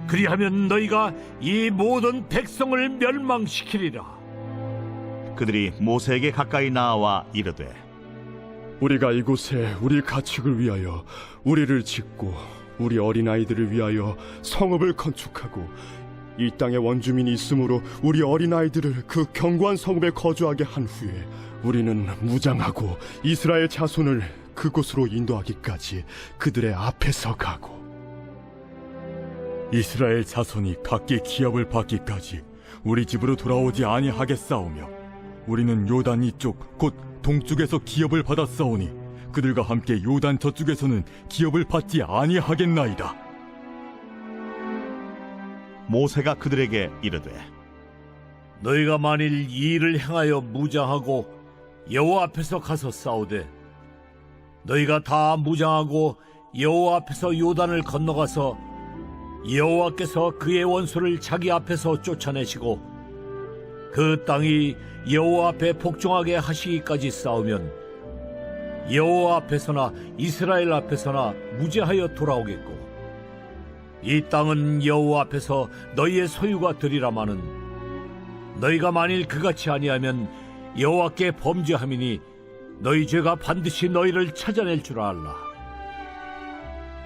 그리하면 너희가 이 모든 백성을 멸망시키리라. 그들이 모세에게 가까이 나와 이르되 우리가 이곳에 우리 가축을 위하여 우리를 짓고 우리 어린아이들을 위하여 성읍을 건축하고 이 땅에 원주민이 있으므로 우리 어린아이들을 그 견고한 성읍에 거주하게 한 후에 우리는 무장하고 이스라엘 자손을 그곳으로 인도하기까지 그들의 앞에서 가고 이스라엘 자손이 각기 기업을 받기까지 우리 집으로 돌아오지 아니하겠사오며 우리는 요단 이쪽 곧 동쪽에서 기업을 받았사오니 그들과 함께 요단 저쪽에서는 기업을 받지 아니하겠나이다. 모세가 그들에게 이르되 너희가 만일 이 일을 행하여 무장하고 여호와 앞에서 가서 싸우되 너희가 다 무장하고 여호와 앞에서 요단을 건너가서 여호와께서 그의 원수를 자기 앞에서 쫓아내시고 그 땅이 여호와 앞에 복종하게 하시기까지 싸우면 여호와 앞에서나 이스라엘 앞에서나 무죄하여 돌아오겠고 이 땅은 여호와 앞에서 너희의 소유가 되리라마는 너희가 만일 그같이 아니하면 여호와께 범죄함이니 너희 죄가 반드시 너희를 찾아낼 줄 알라.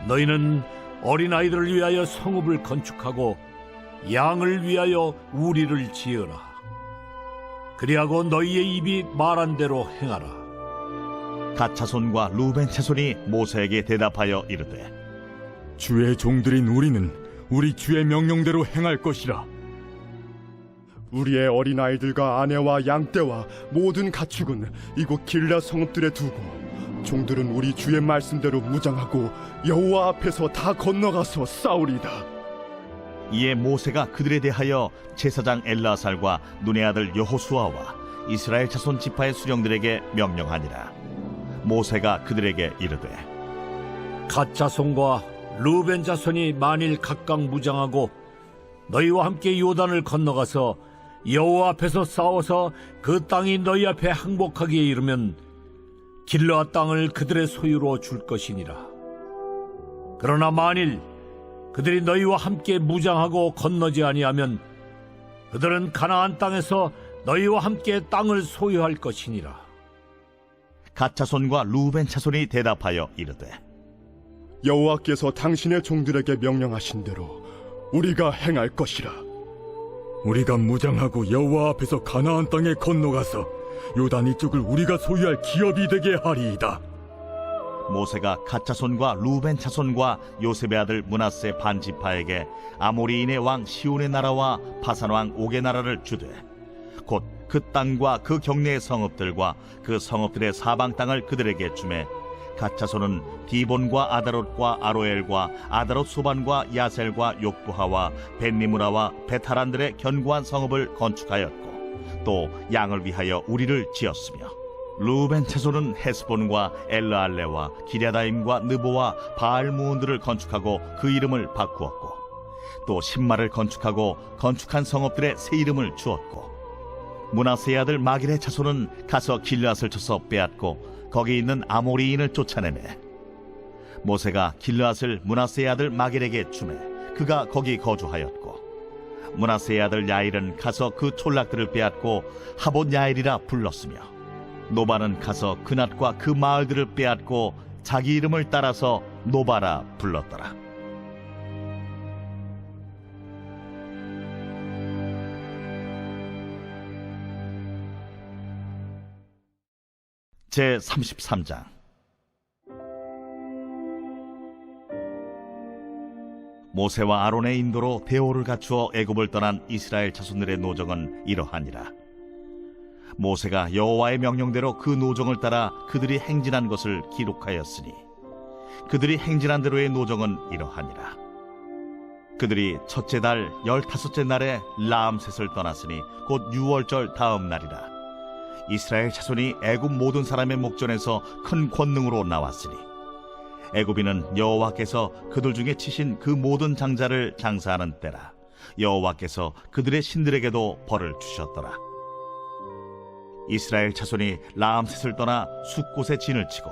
너희는 어린아이들을 위하여 성읍을 건축하고 양을 위하여 우리를 지으라. 그리하고 너희의 입이 말한 대로 행하라. 갓 자손과 루벤 자손이 모세에게 대답하여 이르되 주의 종들인 우리는 우리 주의 명령대로 행할 것이라. 우리의 어린아이들과 아내와 양떼와 모든 가축은 이곳 길앗 성읍들에 두고 종들은 우리 주의 말씀대로 무장하고 여호와 앞에서 다 건너가서 싸우리이다. 이에 모세가 그들에 대하여 제사장 엘라살과 눈의 아들 여호수아와 이스라엘 자손 지파의 수령들에게 명령하니라. 모세가 그들에게 이르되 갓 자손과 루벤 자손이 만일 각각 무장하고 너희와 함께 요단을 건너가서 여호와 앞에서 싸워서 그 땅이 너희 앞에 항복하기에 이르면 길르앗 땅을 그들의 소유로 줄 것이니라. 그러나 만일 그들이 너희와 함께 무장하고 건너지 아니하면 그들은 가나안 땅에서 너희와 함께 땅을 소유할 것이니라. 갓 자손과 루벤 자손이 대답하여 이르되 여호와께서 당신의 종들에게 명령하신 대로 우리가 행할 것이라. 우리가 무장하고 여호와 앞에서 가나안 땅에 건너가서 요단 이쪽을 우리가 소유할 기업이 되게 하리이다. 모세가 갓 자손과 루벤 자손과 요셉의 아들 므낫세 반지파에게 아모리인의 왕 시온의 나라와 바산 왕 옥의 나라를 주되 곧 그 땅과 그 경내의 성읍들과 그 성읍들의 사방 땅을 그들에게 주매 갓 자손은 디본과 아다롯과 아로엘과 아다롯 소반과 야셀과 욕부하와 벤니무라와 베타란들의 견고한 성읍을 건축하였고 또 양을 위하여 우리를 지었으며 루벤 자손은 헤스본과 엘르알레와 기랴다임과 느보와 바알무온들을 건축하고 그 이름을 바꾸었고 또 신마를 건축하고 건축한 성읍들의 새 이름을 주었고 므낫세의 아들 마길의 자손은 가서 길르앗을 쳐서 빼앗고 거기 있는 아모리인을 쫓아내매 모세가 길르앗을 므낫세의 아들 마길에게 주매 그가 거기 거주하였고 므낫세의 아들 야일은 가서 그 촌락들을 빼앗고 하봇 야일이라 불렀으며 노바는 가서 그낫과 그 마을들을 빼앗고 자기 이름을 따라서 노바라 불렀더라. 제 33장. 모세와 아론의 인도로 대오를 갖추어 애굽을 떠난 이스라엘 자손들의 노정은 이러하니라. 모세가 여호와의 명령대로 그 노정을 따라 그들이 행진한 것을 기록하였으니 그들이 행진한 대로의 노정은 이러하니라. 그들이 첫째 달 15째 날에 라암셋을 떠났으니 곧 유월절 다음 날이라. 이스라엘 자손이 애굽 모든 사람의 목전에서 큰 권능으로 나왔으니 애굽인은 여호와께서 그들 중에 치신 그 모든 장자를 장사하는 때라. 여호와께서 그들의 신들에게도 벌을 주셨더라. 이스라엘 자손이 라암셋을 떠나 숫곳에 진을 치고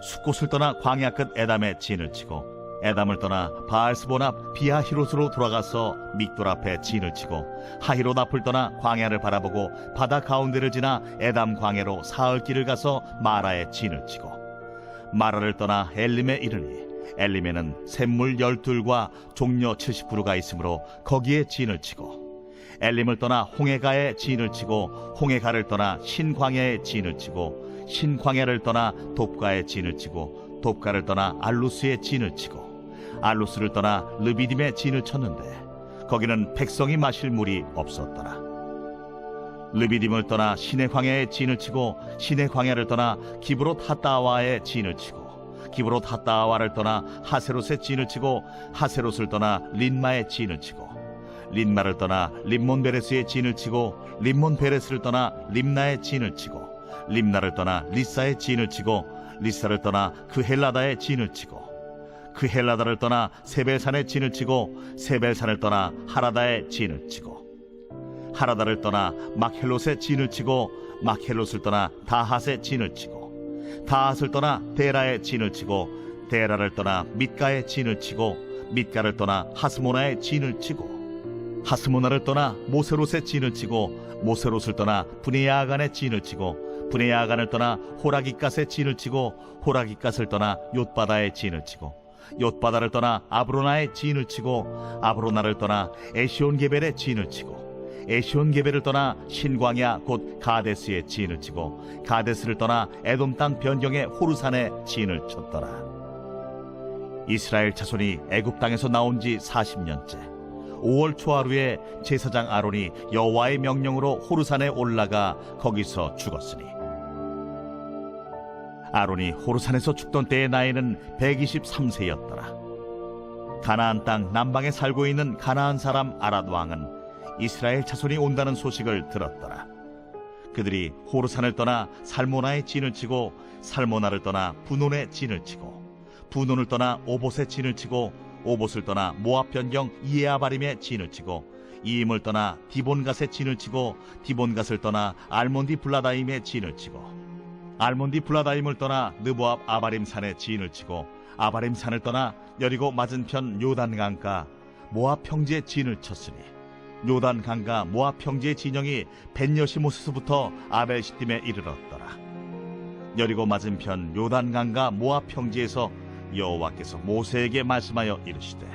숫곳을 떠나 광야 끝 에담에 진을 치고 에담을 떠나 바알스본 앞 비하히롯으로 돌아가서 믹돌 앞에 진을 치고 하히롯 앞을 떠나 광야를 바라보고 바다 가운데를 지나 에담 광야로 사흘 길을 가서 마라에 진을 치고 마라를 떠나 엘림에 이르니 엘림에는 샘물 12과 종려 70그루가 있으므로 거기에 진을 치고 엘림을 떠나 홍해가에 진을 치고 홍해가를 떠나 신광야에 진을 치고 신광야를 떠나 돕가에 진을 치고 돕가를 떠나 알루스에 진을 치고 알루스를 떠나 르비딤에 진을 쳤는데 거기는 백성이 마실 물이 없었더라. 르비딤을 떠나 시내 광야에 진을 치고 시내 광야를 떠나 기브롯 핫다와에 진을 치고 기브롯 핫다와를 떠나 하세롯에 진을 치고 하세롯을 떠나 린마에 진을 치고 린마를 떠나 림몬 베레스에 진을 치고 림몬 베레스를 떠나 림나에 진을 치고 림나를 떠나 리사에 진을 치고 리사를 떠나 그 헬라다에 진을 치고 그 헬라다를 떠나 세벨산에 진을 치고 세벨산을 떠나 하라다에 진을 치고 하라다를 떠나 막헬롯에 진을 치고 막헬롯을 떠나 다핫에 진을 치고 다핫을 떠나 데라에 진을 치고 데라를 떠나 밑가에 진을 치고 밑가를 떠나 하스모나에 진을 치고 하스모나를 떠나 모세롯에 진을 치고 모세롯을 떠나 브네야아간에 진을 치고 브네야아간을 떠나 호라깃갓에 진을 치고 호라깃갓을 떠나 욤바다에 진을 치고 욤바다를 떠나 아브로나에 진을 치고 아브로나를 떠나 에시온게벨에 진을 치고 에시온 게베를 떠나 신광야 곧 가데스에 진을 치고 가데스를 떠나 에돔 땅 변경의 호르산에 진을 쳤더라. 이스라엘 자손이 애굽 땅에서 나온 지 40년째 5월 초하루에 제사장 아론이 여호와의 명령으로 호르산에 올라가 거기서 죽었으니 아론이 호르산에서 죽던 때의 나이는 123세였더라. 가나안 땅 남방에 살고 있는 가나안 사람 아랏 왕은 이스라엘 자손이 온다는 소식을 들었더라. 그들이 호르산을 떠나 살모나에 진을 치고 살모나를 떠나 분온에 진을 치고 분온을 떠나 오봇에 진을 치고 오봇을 떠나 모압 변경 이에아바림에 진을 치고 이임을 떠나 디본갓에 진을 치고 디본갓을 떠나 알몬디 블라다임에 진을 치고 알몬디 블라다임을 떠나 느보압 아바림 산에 진을 치고 아바림 산을 떠나 여리고 맞은편 요단 강가 모압 평지에 진을 쳤으니 요단 강가 모압 평지의 진영이 벤여시모스부터 아벨시딤에 이르렀더라. 여리고 맞은편 요단 강가 모압 평지에서 여호와께서 모세에게 말씀하여 이르시되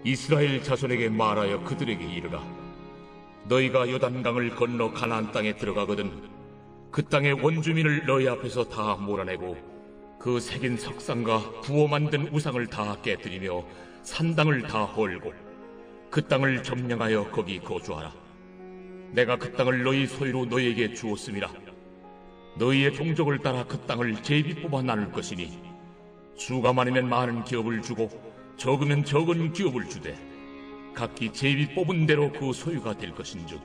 이스라엘 자손에게 말하여 그들에게 이르라. 너희가 요단강을 건너 가나안 땅에 들어가거든 그 땅의 원주민을 너희 앞에서 다 몰아내고 그 새긴 석상과 부어 만든 우상을 다 깨뜨리며 산당을 다 헐고 그 땅을 점령하여 거기 거주하라. 내가 그 땅을 너희 소유로 너희에게 주었음이라. 너희의 종족을 따라 그 땅을 제비 뽑아 나눌 것이니 수가 많으면 많은 기업을 주고 적으면 적은 기업을 주되 각기 제비 뽑은 대로 그 소유가 될 것인즉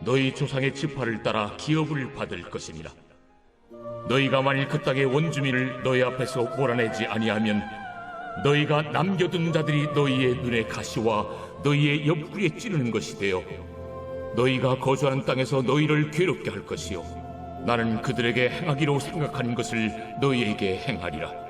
너희 조상의 지파를 따라 기업을 받을 것이니라. 너희가 만일 그 땅의 원주민을 너희 앞에서 몰아내지 아니하면 너희가 남겨둔 자들이 너희의 눈에 가시와 너희의 옆구리에 찌르는 것이 되어 너희가 거주하는 땅에서 너희를 괴롭게 할 것이요 나는 그들에게 행하기로 생각하는 것을 너희에게 행하리라.